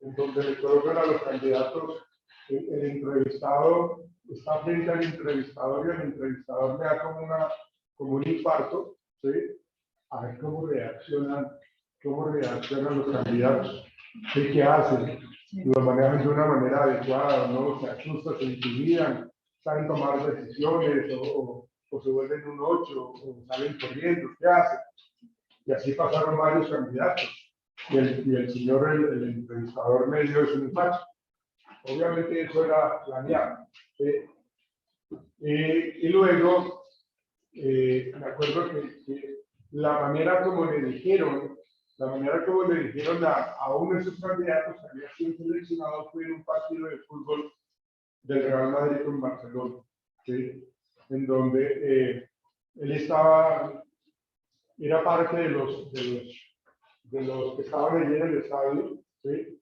en donde le colocan a los candidatos, el entrevistado está frente al entrevistador y el entrevistador le da como un infarto, ¿sí? A ver cómo reaccionan los candidatos, ¿sí? ¿Qué hacen? Lo manejan de una manera adecuada, ¿no? Se asustan, se intimidan, saben tomar decisiones o se vuelven un 8 o salen corriendo, ¿qué hacen? Y así pasaron varios candidatos. Y el señor, el entrevistador me dio ese infarto. Obviamente eso era planeado, ¿sí? Y luego, me acuerdo que la manera como le dijeron a uno de esos candidatos que había sido seleccionado fue en un partido de fútbol del Real Madrid con Barcelona, ¿sí? En donde él era parte de los que estaban allí en el estadio, ¿sí?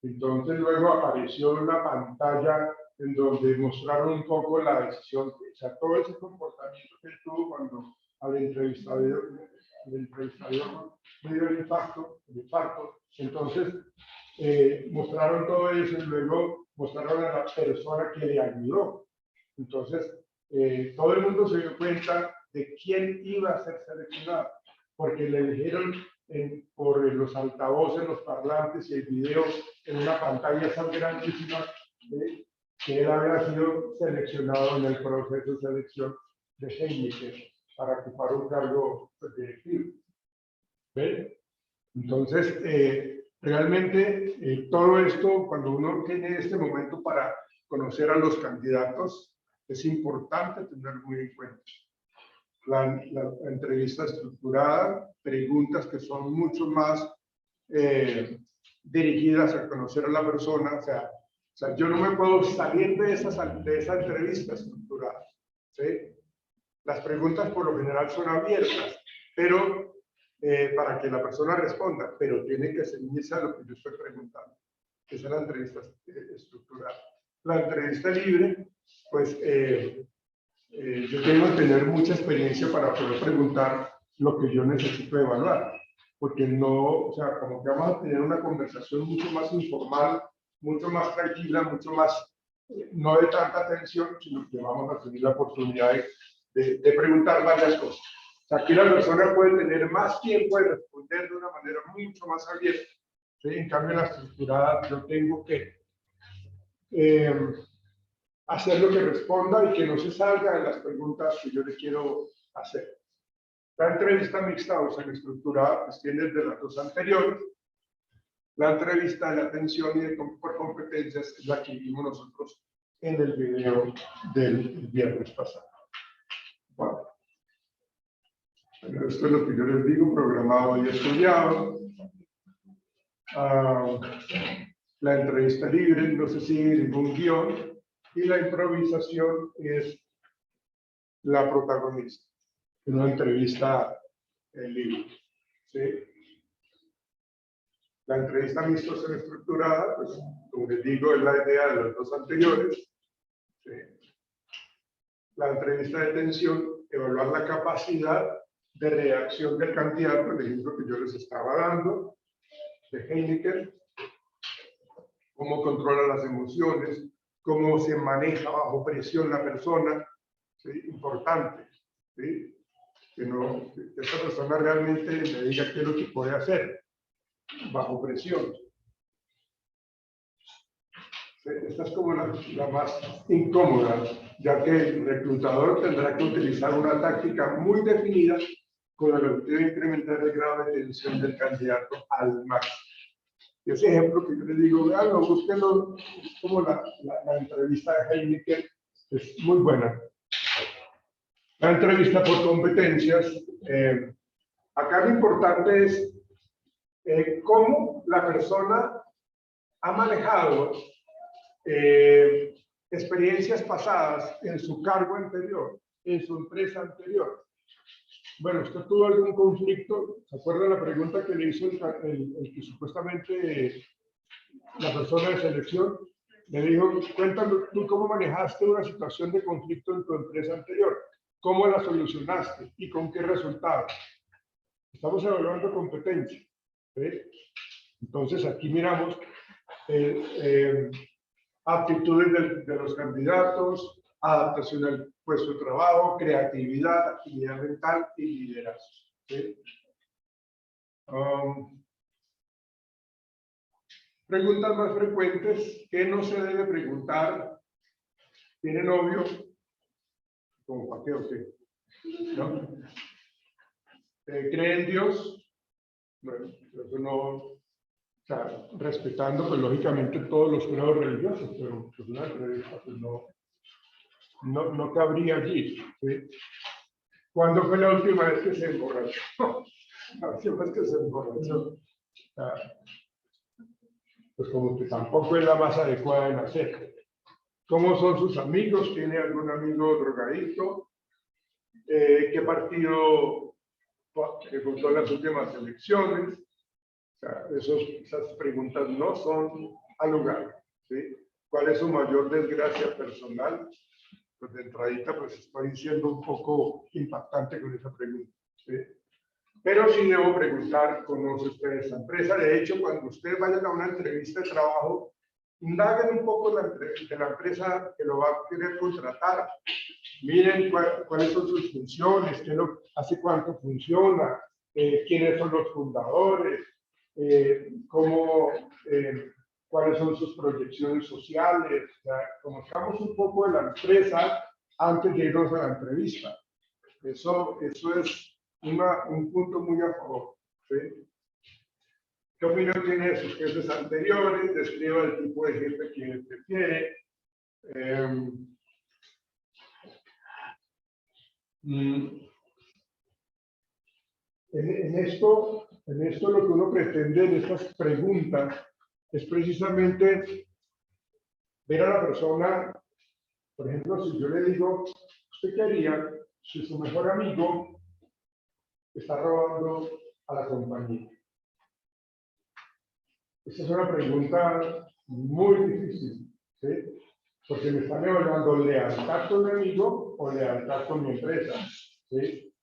Entonces luego apareció una pantalla en donde mostraron un poco la decisión, o sea, todo ese comportamiento que él tuvo cuando al entrevistador me dio el infarto. Entonces mostraron todo eso y luego mostraron a la persona que le ayudó. Entonces todo el mundo se dio cuenta de quién iba a ser seleccionado, porque le dijeron por los altavoces, los parlantes y el video en una pantalla tan grandísima, que él había sido seleccionado en el proceso de selección de Heineken para ocupar un cargo directivo. ¿Ven? Entonces, realmente todo esto, cuando uno tiene este momento para conocer a los candidatos, es importante tener muy en cuenta. La entrevista estructurada, preguntas que son mucho más dirigidas a conocer a la persona. O sea, yo no me puedo salir de esa entrevista estructurada, ¿sí? Las preguntas por lo general son abiertas, pero para que la persona responda, pero tiene que ceñirse a lo que yo estoy preguntando. Esa es la entrevista estructurada. La entrevista libre, pues yo tengo que tener mucha experiencia para poder preguntar lo que yo necesito evaluar, porque no, o sea, como que vamos a tener una conversación mucho más informal, mucho más tranquila, mucho más, no de tanta tensión, sino que vamos a tener la oportunidad de preguntar varias cosas. O sea, aquí la persona puede tener más tiempo de responder de una manera mucho más abierta, ¿sí? En cambio, en la estructurada yo tengo que hacer lo que responda y que no se salga de las preguntas que yo le quiero hacer. La entrevista mixta o semi-estructurada pues tiene de las dos anteriores. La entrevista de atención y por competencias es la que vimos nosotros en el video del viernes pasado. Bueno, esto es lo que yo les digo, programado y estudiado. La entrevista libre no se sigue ningún guión y la improvisación es la protagonista en una entrevista libre, ¿sí? La entrevista mixta semi-estructurada, pues, como les digo, es la idea de los dos anteriores, ¿sí? La entrevista de atención, evaluar la capacidad de reacción del candidato, el ejemplo que yo les estaba dando, de Heineken, cómo controla las emociones, cómo se maneja bajo presión la persona, ¿sí? Importante, ¿sí? Que esa persona realmente le diga qué es lo que puede hacer bajo presión. Esta es como la más incómoda, ya que el reclutador tendrá que utilizar una táctica muy definida con el objetivo de incrementar el grado de tensión del candidato al máximo. Y ese ejemplo que yo les digo, veanlo, búsquenlo, es como la entrevista de Heineken, es muy buena. La entrevista por competencias, acá lo importante es cómo la persona ha manejado experiencias pasadas en su cargo anterior, en su empresa anterior. Bueno, ¿usted tuvo algún conflicto? ¿Se acuerda la pregunta que le hizo el que supuestamente la persona de selección? Le dijo, cuéntame tú cómo manejaste una situación de conflicto en tu empresa anterior, cómo la solucionaste y con qué resultados. Estamos evaluando competencia. ¿Sí? Entonces aquí miramos aptitudes de los candidatos, adaptación al puesto de trabajo, creatividad, actividad mental y liderazgo. ¿Sí? Preguntas más frecuentes que no se debe preguntar. ¿Tiene novio? ¿Como para qué o qué? ¿No? ¿Cree en Dios? Bueno, eso no, o sea, respetando pues lógicamente todos los credos religiosos, pero pues una entrevista pues no cabría allí. ¿Sí? ¿Cuándo fue la última vez que se emborrachó? La última vez que se emborrachó. Pues como que tampoco es la más adecuada en hacer. ¿Cómo son sus amigos? ¿Tiene algún amigo drogadicto? ¿Qué partido votó en las últimas elecciones? O sea, esas preguntas no son al lugar. ¿Sí? ¿Cuál es su mayor desgracia personal? Pues de entradita, pues estoy siendo un poco impactante con esa pregunta. ¿Sí? Pero sí debo preguntar, ¿conoce usted esa empresa? De hecho, cuando ustedes vayan a una entrevista de trabajo, indaguen un poco de la empresa que lo va a querer contratar. Miren cuáles son sus funciones, hace cuánto funciona, quiénes son los fundadores, cuáles son sus proyecciones sociales. O sea, conozcamos un poco de la empresa antes de irnos a la entrevista. Eso es un punto muy a favor. ¿Sí? ¿Qué opinión tiene de sus jefes anteriores? Describa el tipo de jefe que prefiere. En esto lo que uno pretende en estas preguntas es precisamente ver a la persona. Por ejemplo, si yo le digo, ¿usted qué haría si su mejor amigo está robando a la compañía? Esa es una pregunta muy difícil, ¿sí? Porque me están evaluando lealtad con mi amigo o lealtad con mi empresa, ¿sí?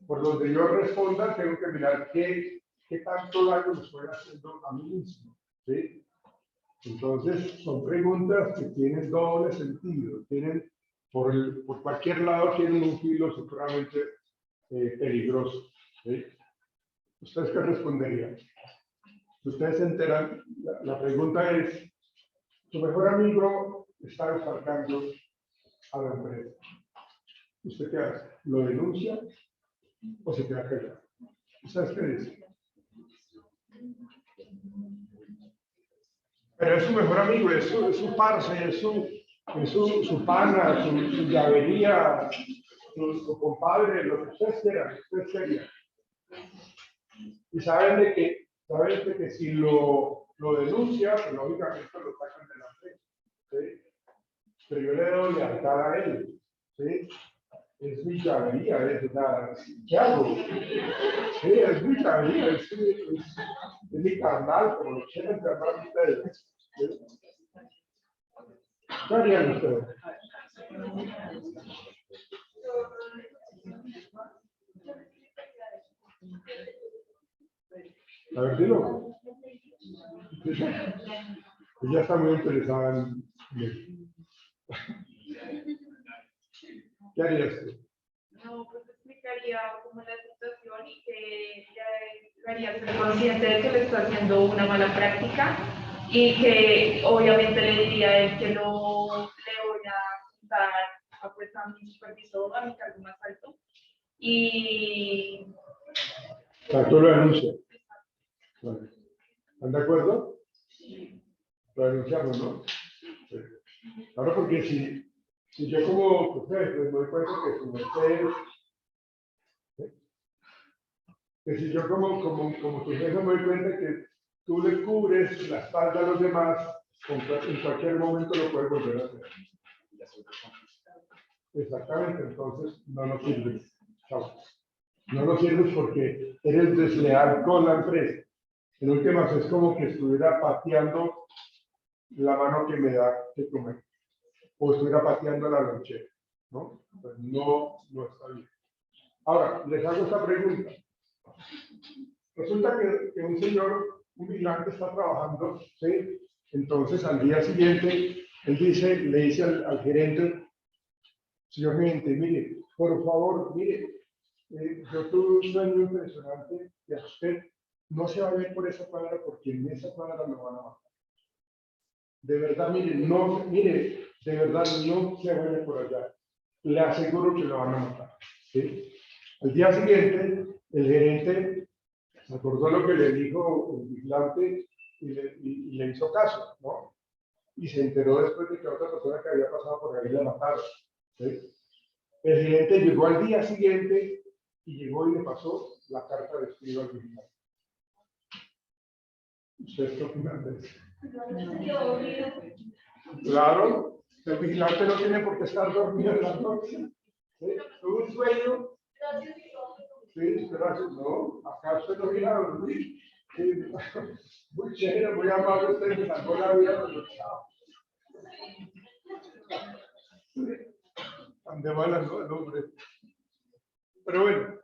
Por donde yo responda, tengo que mirar qué tanto daño me estoy haciendo a mí mismo, ¿sí? Entonces, son preguntas que tienen doble sentido, por cualquier lado tienen un filo supremamente peligroso, ¿sí? ¿Ustedes qué responderían? Ustedes se enteran, la pregunta es, su mejor amigo está desfalcando a la empresa. ¿Usted qué hace? ¿Lo denuncia o se queda callado? ¿Ustedes qué dicen? Pero es su mejor amigo, es su parce, es su pana, su llavería, su compadre, lo que ustedes quieran, ustedes querían. Y saben de que si lo denuncia, pues lógicamente lo sacan de la empresa. ¿Sí? Pero yo le doy lealtad a él. ¿Sí? Es mi llavería, ¿qué hago? Sí, es mi llavería, es mi carnal, como lo quieran llamar ustedes. ¿Sí? ¿Qué harían ustedes? A ver, dilo. Ella está muy interesada en ¿qué harías tú? No, pues explicaría cómo es la situación y que ya haría ser consciente de que le está haciendo una mala práctica y que obviamente le diría a él que no le voy a dar pues, a mi supervisor, a mi cargo más alto. Y... O sea, tú lo denuncias. Vale. ¿Están de acuerdo? Lo denunciamos, ¿no? Sí. Ahora, porque si yo como jefe me doy cuenta que su merced, que si yo como tu jefe me doy cuenta que tú le cubres la espalda a los demás, en cualquier momento lo puedes volver a hacer. Exactamente, entonces no nos sirves. Chao. No nos sirves porque eres desleal con la empresa. En últimas es como que estuviera pateando la mano que me da de comer, o estuviera pateando la lonchera, ¿no? Pues no está bien. Ahora, les hago esta pregunta. Resulta que un señor, un vigilante está trabajando, ¿sí? Entonces al día siguiente, le dice al gerente, señor gerente, mire, por favor, mire, yo tuve un sueño impresionante y a usted no se va a ver por esa cuadra porque en esa cuadra lo van a matar. De verdad, mire, de verdad no se vaya por allá. Le aseguro que lo van a matar, ¿sí? Al día siguiente, el gerente se acordó lo que le dijo el vigilante y le hizo caso, ¿no? Y se enteró después de que otra persona que había pasado por ahí la mataron, ¿sí? El gerente llegó al día siguiente y llegó y le pasó la carta de despido al vigilante. ¿Ustedes qué opinan de eso? Claro, el vigilante no tiene por qué estar dormido en la noche. ¿Sí? Tuvo un sueño. Sí, gracias. No, acá usted no viene a dormir. Sí, muy chévere, muy amable, usted me salvó la vida, pero chao. Tan de malas, ¿no? El hombre. Pero bueno.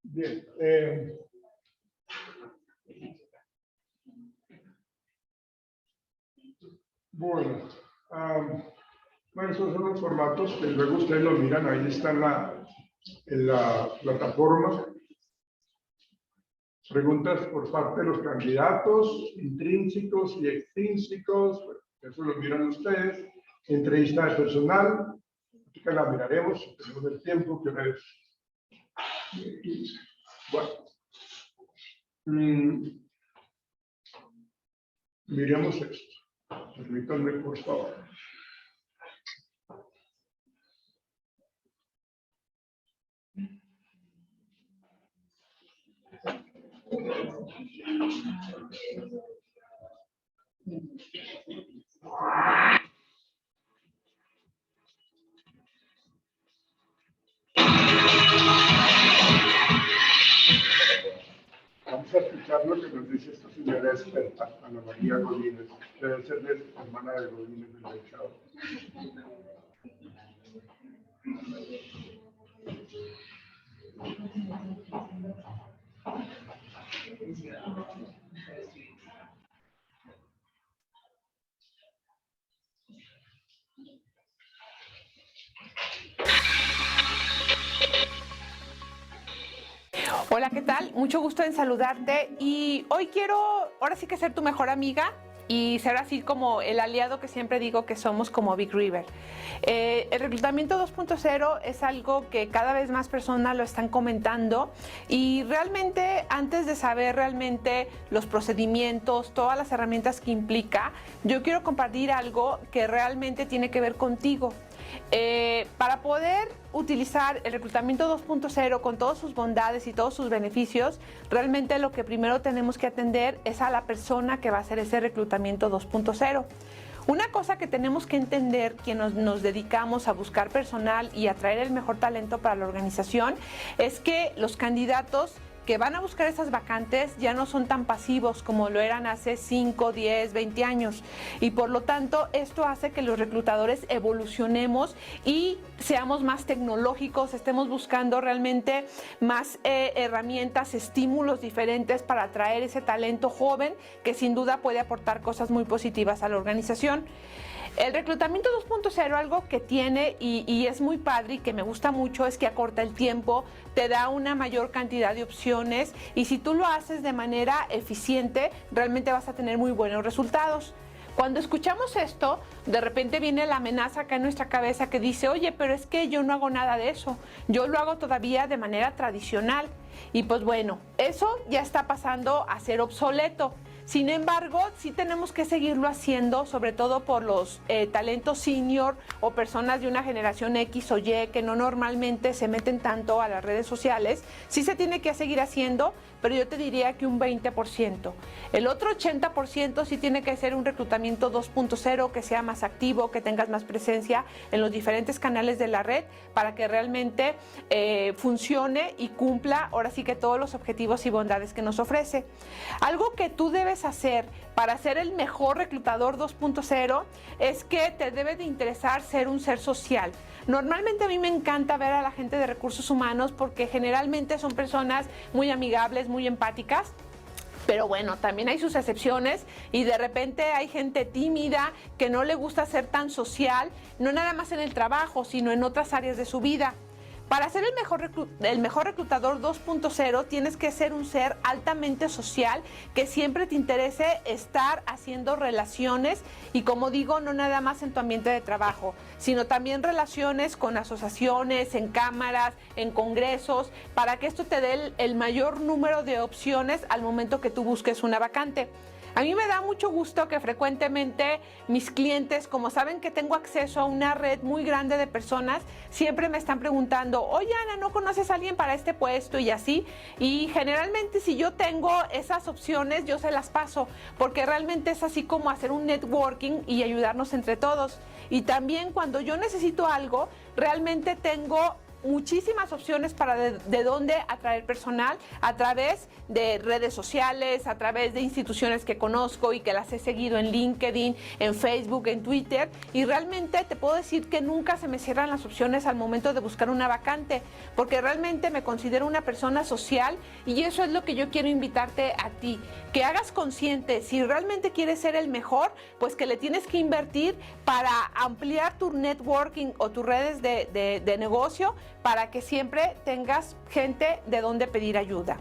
Bien. Bueno, esos son los formatos que luego ustedes lo miran, ahí está en la plataforma. Preguntas por parte de los candidatos, intrínsecos y extrínsecos, bueno, eso lo miran ustedes. Entrevista de personal, que la miraremos, tenemos el tiempo que es. Bueno, miremos esto. Permítanme, por favor. Vamos a escuchar lo que nos dice esta señora experta, Ana María Godínez. Debe ser la hermana de Godínez del Mechado. Hola, ¿qué tal? Mucho gusto en saludarte y hoy quiero, ahora sí que ser tu mejor amiga y ser así como el aliado que siempre digo que somos como Big River. El reclutamiento 2.0 es algo que cada vez más personas lo están comentando y realmente antes de saber realmente los procedimientos, todas las herramientas que implica, yo quiero compartir algo que realmente tiene que ver contigo. Para poder utilizar el reclutamiento 2.0 con todas sus bondades y todos sus beneficios, realmente lo que primero tenemos que atender es a la persona que va a hacer ese reclutamiento 2.0. Una cosa que tenemos que entender quienes nos dedicamos a buscar personal y atraer el mejor talento para la organización es que los candidatos que van a buscar esas vacantes ya no son tan pasivos como lo eran hace 5, 10, 20 años. Y por lo tanto, esto hace que los reclutadores evolucionemos y seamos más tecnológicos, estemos buscando realmente más herramientas, estímulos diferentes para atraer ese talento joven que sin duda puede aportar cosas muy positivas a la organización. El reclutamiento 2.0, algo que tiene y es muy padre y que me gusta mucho, es que acorta el tiempo, te da una mayor cantidad de opciones y si tú lo haces de manera eficiente, realmente vas a tener muy buenos resultados. Cuando escuchamos esto, de repente viene la amenaza acá en nuestra cabeza que dice, oye, pero es que yo no hago nada de eso, yo lo hago todavía de manera tradicional. Y pues bueno, eso ya está pasando a ser obsoleto. Sin embargo, sí tenemos que seguirlo haciendo, sobre todo por los talentos senior o personas de una generación X o Y que no normalmente se meten tanto a las redes sociales. Sí se tiene que seguir haciendo, pero yo te diría que un 20%. El otro 80% sí tiene que ser un reclutamiento 2.0, que sea más activo, que tengas más presencia en los diferentes canales de la red para que realmente funcione y cumpla ahora sí que todos los objetivos y bondades que nos ofrece. Algo que tú debes hacer para ser el mejor reclutador 2.0 es que te debe de interesar ser un ser social. Normalmente a mí me encanta ver a la gente de recursos humanos porque generalmente son personas muy amigables, muy empáticas. Pero bueno, también hay sus excepciones y de repente hay gente tímida que no le gusta ser tan social, no nada más en el trabajo, sino en otras áreas de su vida. Para ser el mejor reclutador 2.0 tienes que ser un ser altamente social, que siempre te interese estar haciendo relaciones y, como digo, no nada más en tu ambiente de trabajo, sino también relaciones con asociaciones, en cámaras, en congresos, para que esto te dé el mayor número de opciones al momento que tú busques una vacante. A mí me da mucho gusto que frecuentemente mis clientes, como saben que tengo acceso a una red muy grande de personas, siempre me están preguntando, oye Ana, ¿no conoces a alguien para este puesto? Y así, y generalmente si yo tengo esas opciones, yo se las paso, porque realmente es así como hacer un networking y ayudarnos entre todos. Y también cuando yo necesito algo, realmente tengo muchísimas opciones para de dónde atraer personal a través de redes sociales, a través de instituciones que conozco y que las he seguido en LinkedIn, en Facebook, en Twitter, y realmente te puedo decir que nunca se me cierran las opciones al momento de buscar una vacante, porque realmente me considero una persona social y eso es lo que yo quiero invitarte a ti, que hagas consciente, si realmente quieres ser el mejor, pues que le tienes que invertir para ampliar tu networking o tus redes de negocio, para que siempre tengas gente de donde pedir ayuda.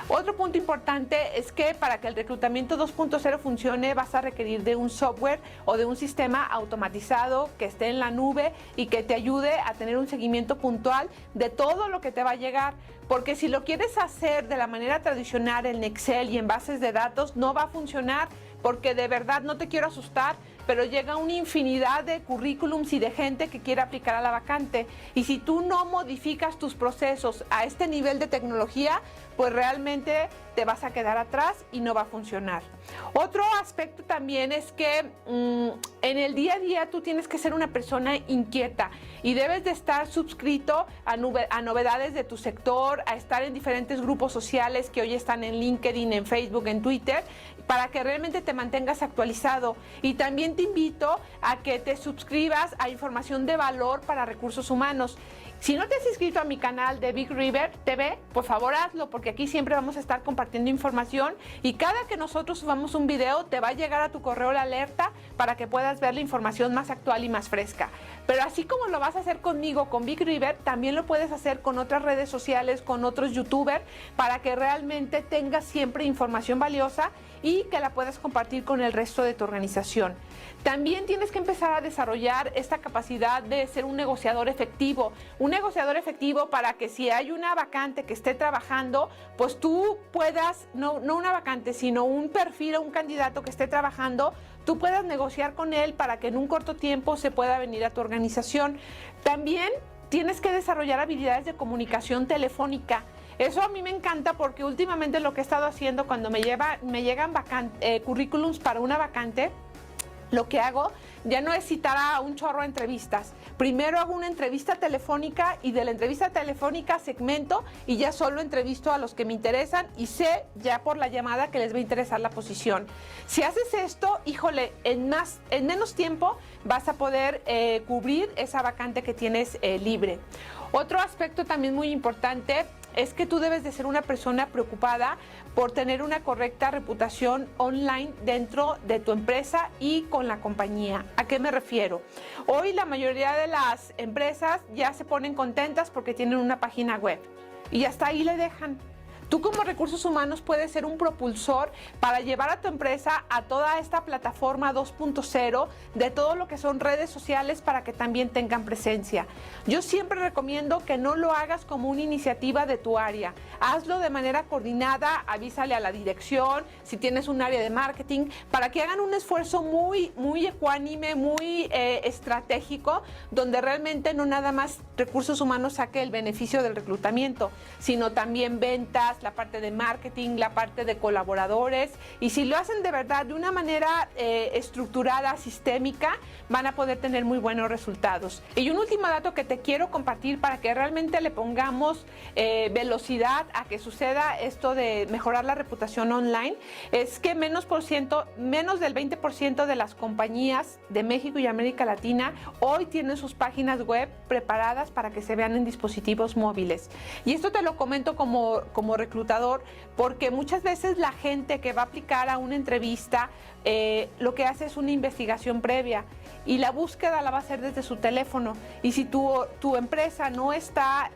Otro punto importante es que para que el reclutamiento 2.0 funcione vas a requerir de un software o de un sistema automatizado que esté en la nube y que te ayude a tener un seguimiento puntual de todo lo que te va a llegar, porque si lo quieres hacer de la manera tradicional en Excel y en bases de datos no va a funcionar, porque de verdad no te quiero asustar, pero llega una infinidad de currículums y de gente que quiere aplicar a la vacante. Y si tú no modificas tus procesos a este nivel de tecnología, pues realmente te vas a quedar atrás y no va a funcionar. Otro aspecto también es que en el día a día tú tienes que ser una persona inquieta y debes de estar suscrito a novedades de tu sector, a estar en diferentes grupos sociales que hoy están en LinkedIn, en Facebook, en Twitter, para que realmente te mantengas actualizado. Y también te invito a que te suscribas a información de valor para recursos humanos. Si no te has inscrito a mi canal de Big River TV, por favor hazlo, porque aquí siempre vamos a estar compartiendo información y cada que nosotros subamos un video te va a llegar a tu correo la alerta para que puedas ver la información más actual y más fresca. Pero así como lo vas a hacer conmigo, con Big River, también lo puedes hacer con otras redes sociales, con otros youtubers, para que realmente tengas siempre información valiosa y que la puedas compartir con el resto de tu organización. También tienes que empezar a desarrollar esta capacidad de ser un negociador efectivo. Un negociador efectivo para que si hay una vacante que esté trabajando, pues tú puedas, no una vacante, sino un perfil o un candidato que esté trabajando, tú puedas negociar con él para que en un corto tiempo se pueda venir a tu organización. También tienes que desarrollar habilidades de comunicación telefónica. Eso a mí me encanta porque últimamente lo que he estado haciendo cuando me llegan currículums para una vacante, lo que hago ya no es citar a un chorro de entrevistas. Primero hago una entrevista telefónica y de la entrevista telefónica segmento y ya solo entrevisto a los que me interesan y sé ya por la llamada que les va a interesar la posición. Si haces esto, híjole, en menos tiempo vas a poder cubrir esa vacante que tienes libre. Otro aspecto también muy importante es que tú debes de ser una persona preocupada por tener una correcta reputación online dentro de tu empresa y con la compañía. ¿A qué me refiero? Hoy la mayoría de las empresas ya se ponen contentas porque tienen una página web y hasta ahí le dejan. Tú como recursos humanos puedes ser un propulsor para llevar a tu empresa a toda esta plataforma 2.0 de todo lo que son redes sociales para que también tengan presencia. Yo siempre recomiendo que no lo hagas como una iniciativa de tu área. Hazlo de manera coordinada, avísale a la dirección, si tienes un área de marketing, para que hagan un esfuerzo muy ecuánime, muy estratégico, donde realmente no nada más recursos humanos saque el beneficio del reclutamiento, sino también ventas, la parte de marketing, la parte de colaboradores, y si lo hacen de verdad de una manera estructurada, sistémica, van a poder tener muy buenos resultados. Y un último dato que te quiero compartir para que realmente le pongamos velocidad a que suceda esto de mejorar la reputación online, es que menos del 20% de las compañías de México y América Latina hoy tienen sus páginas web preparadas para que se vean en dispositivos móviles. Y esto te lo comento como reclutador, porque muchas veces la gente que va a aplicar a una entrevista lo que hace es una investigación previa y la búsqueda la va a hacer desde su teléfono. Y si tu empresa no está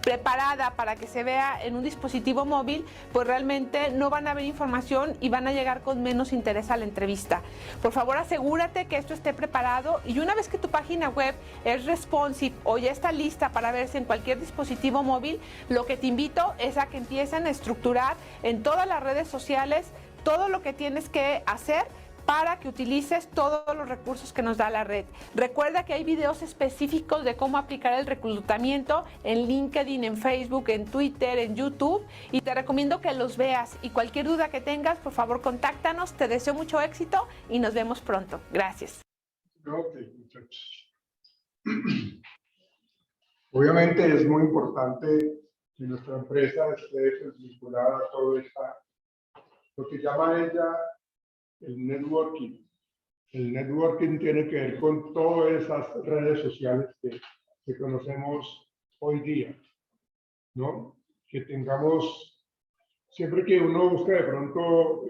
preparada para que se vea en un dispositivo móvil, pues realmente no van a ver información y van a llegar con menos interés a la entrevista. Por favor, asegúrate que esto esté preparado, y una vez que tu página web es responsive o ya está lista para verse en cualquier dispositivo móvil, lo que te invito es a que empiecen a estructurar en todas las redes sociales todo lo que tienes que hacer para que utilices todos los recursos que nos da la red. Recuerda que hay videos específicos de cómo aplicar el reclutamiento en LinkedIn, en Facebook, en Twitter, en YouTube, y te recomiendo que los veas. Y cualquier duda que tengas, por favor, contáctanos. Te deseo mucho éxito y nos vemos pronto. Gracias. Ok, muchachos. Obviamente es muy importante que nuestra empresa esté vinculada a todo lo que llama ella el networking. El networking tiene que ver con todas esas redes sociales que conocemos hoy día, ¿no? Que tengamos, siempre que uno busca de pronto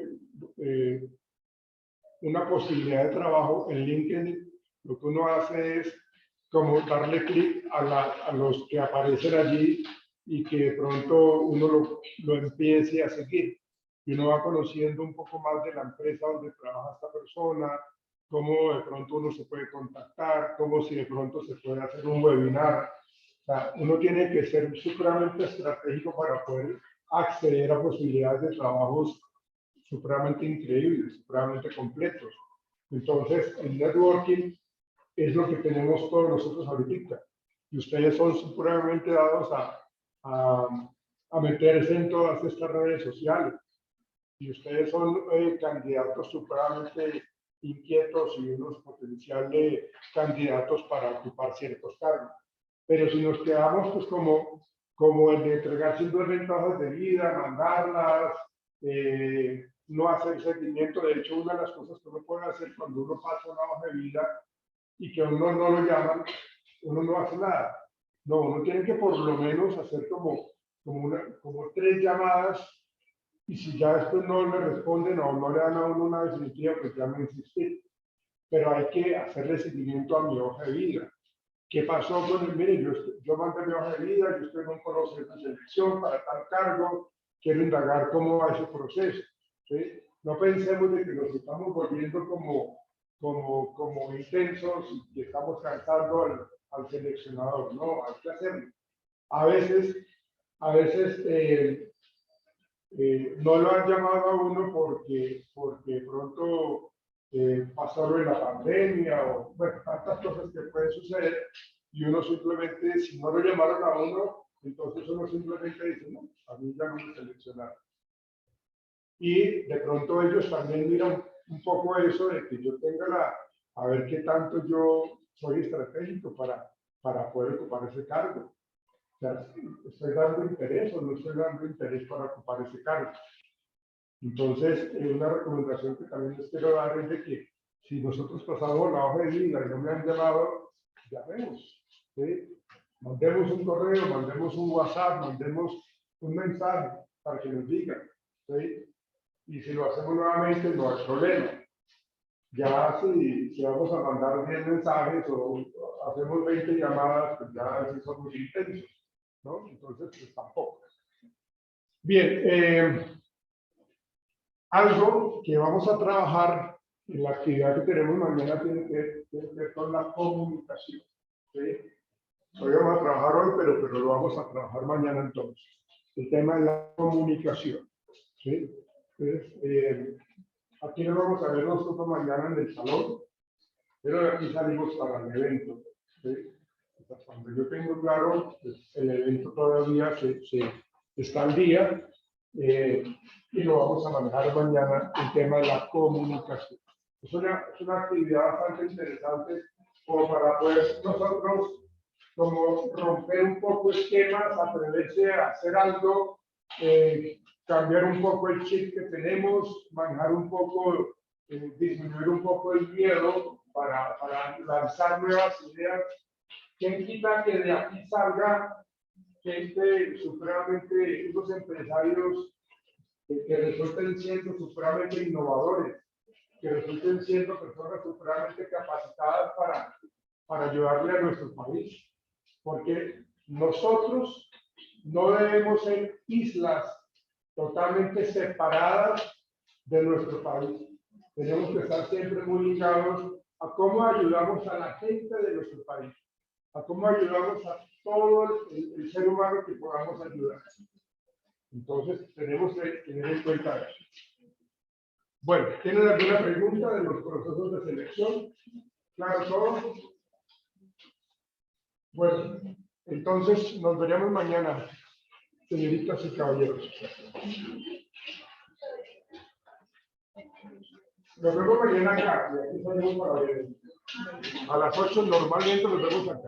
una posibilidad de trabajo en LinkedIn, lo que uno hace es como darle clic a los que aparecen allí y que de pronto uno lo empiece a seguir. Y uno va conociendo un poco más de la empresa donde trabaja esta persona, cómo de pronto uno se puede contactar, cómo si de pronto se puede hacer un webinar. O sea, uno tiene que ser supremamente estratégico para poder acceder a posibilidades de trabajos supremamente increíbles, supremamente completos. Entonces, el networking es lo que tenemos todos nosotros ahorita. Y ustedes son supremamente dados a meterse en todas estas redes sociales. Y ustedes son candidatos supremamente inquietos y unos potenciales candidatos para ocupar ciertos cargos. Pero si nos quedamos pues como el de entregar simplemente hojas de vida, mandarlas, no hacer seguimiento. De hecho, una de las cosas que uno puede hacer cuando uno pasa una hoja de vida y que uno no lo llaman, uno no hace nada. No, uno tiene que por lo menos hacer como 3 llamadas, y si ya después no le responden o no le dan a uno una definitiva, pues ya no insistir. Pero hay que hacerle seguimiento a mi hoja de vida. ¿Qué pasó con el? Mire, yo mandé mi hoja de vida, yo estoy en un proceso de selección para tal cargo, quiero indagar cómo va ese proceso. ¿Sí? No pensemos de que nos estamos volviendo como intensos y que estamos cansando al seleccionador. No, hay que hacerlo. A veces no lo han llamado a uno porque pronto pasó lo de la pandemia o bueno, tantas cosas que pueden suceder, y uno simplemente, si no lo llamaron a uno, entonces uno simplemente dice, no, a mí ya no me seleccionaron. Y de pronto ellos también miran un poco eso de que yo tenga a ver qué tanto yo soy estratégico para poder ocupar ese cargo. O sea, ¿estoy dando interés o no estoy dando interés para ocupar ese cargo? Entonces, una recomendación que también les quiero dar es de que si nosotros pasamos la hoja de vida y no me han llamado, llamemos, ¿sí? Mandemos un correo, mandemos un WhatsApp, mandemos un mensaje para que nos digan, ¿sí? Y si lo hacemos nuevamente, no hay problema. Ya si vamos a mandar 10 mensajes o hacemos 20 llamadas, pues ya sí son muy intensos, ¿no? Entonces, pues tampoco. Bien, algo que vamos a trabajar en la actividad que tenemos mañana tiene que ver con la comunicación. ¿Sí? Hoy vamos a trabajar hoy, pero lo vamos a trabajar mañana entonces. El tema de la comunicación. ¿Sí? Entonces, aquí nos vamos a ver nosotros mañana en el salón, pero de aquí salimos para el evento. ¿Sí? Cuando yo tengo claro, pues, el evento todavía está al día y lo vamos a manejar mañana, el tema de la comunicación. Es una actividad bastante interesante como para poder nosotros como romper un poco esquemas, atreverse a hacer algo, cambiar un poco el chip que tenemos, manejar un poco, disminuir un poco el miedo para lanzar nuevas ideas. ¿Quién quita que de aquí salga gente supremamente, unos empresarios que resulten siendo supremamente innovadores, que resulten siendo personas supremamente capacitadas para ayudarle a nuestro país? Porque nosotros no debemos ser islas totalmente separadas de nuestro país. Tenemos que estar siempre muy ligados a cómo ayudamos a la gente de nuestro país, a cómo ayudamos a todo el ser humano que podamos ayudar. Entonces, tenemos que tener en cuenta eso. Bueno, ¿tienen alguna pregunta de los procesos de selección? ¿Claro todo? Bueno, entonces nos veremos mañana, señoritas y caballeros. Nos vemos mañana acá, y aquí salimos para ver. A las 8 normalmente nos vemos acá.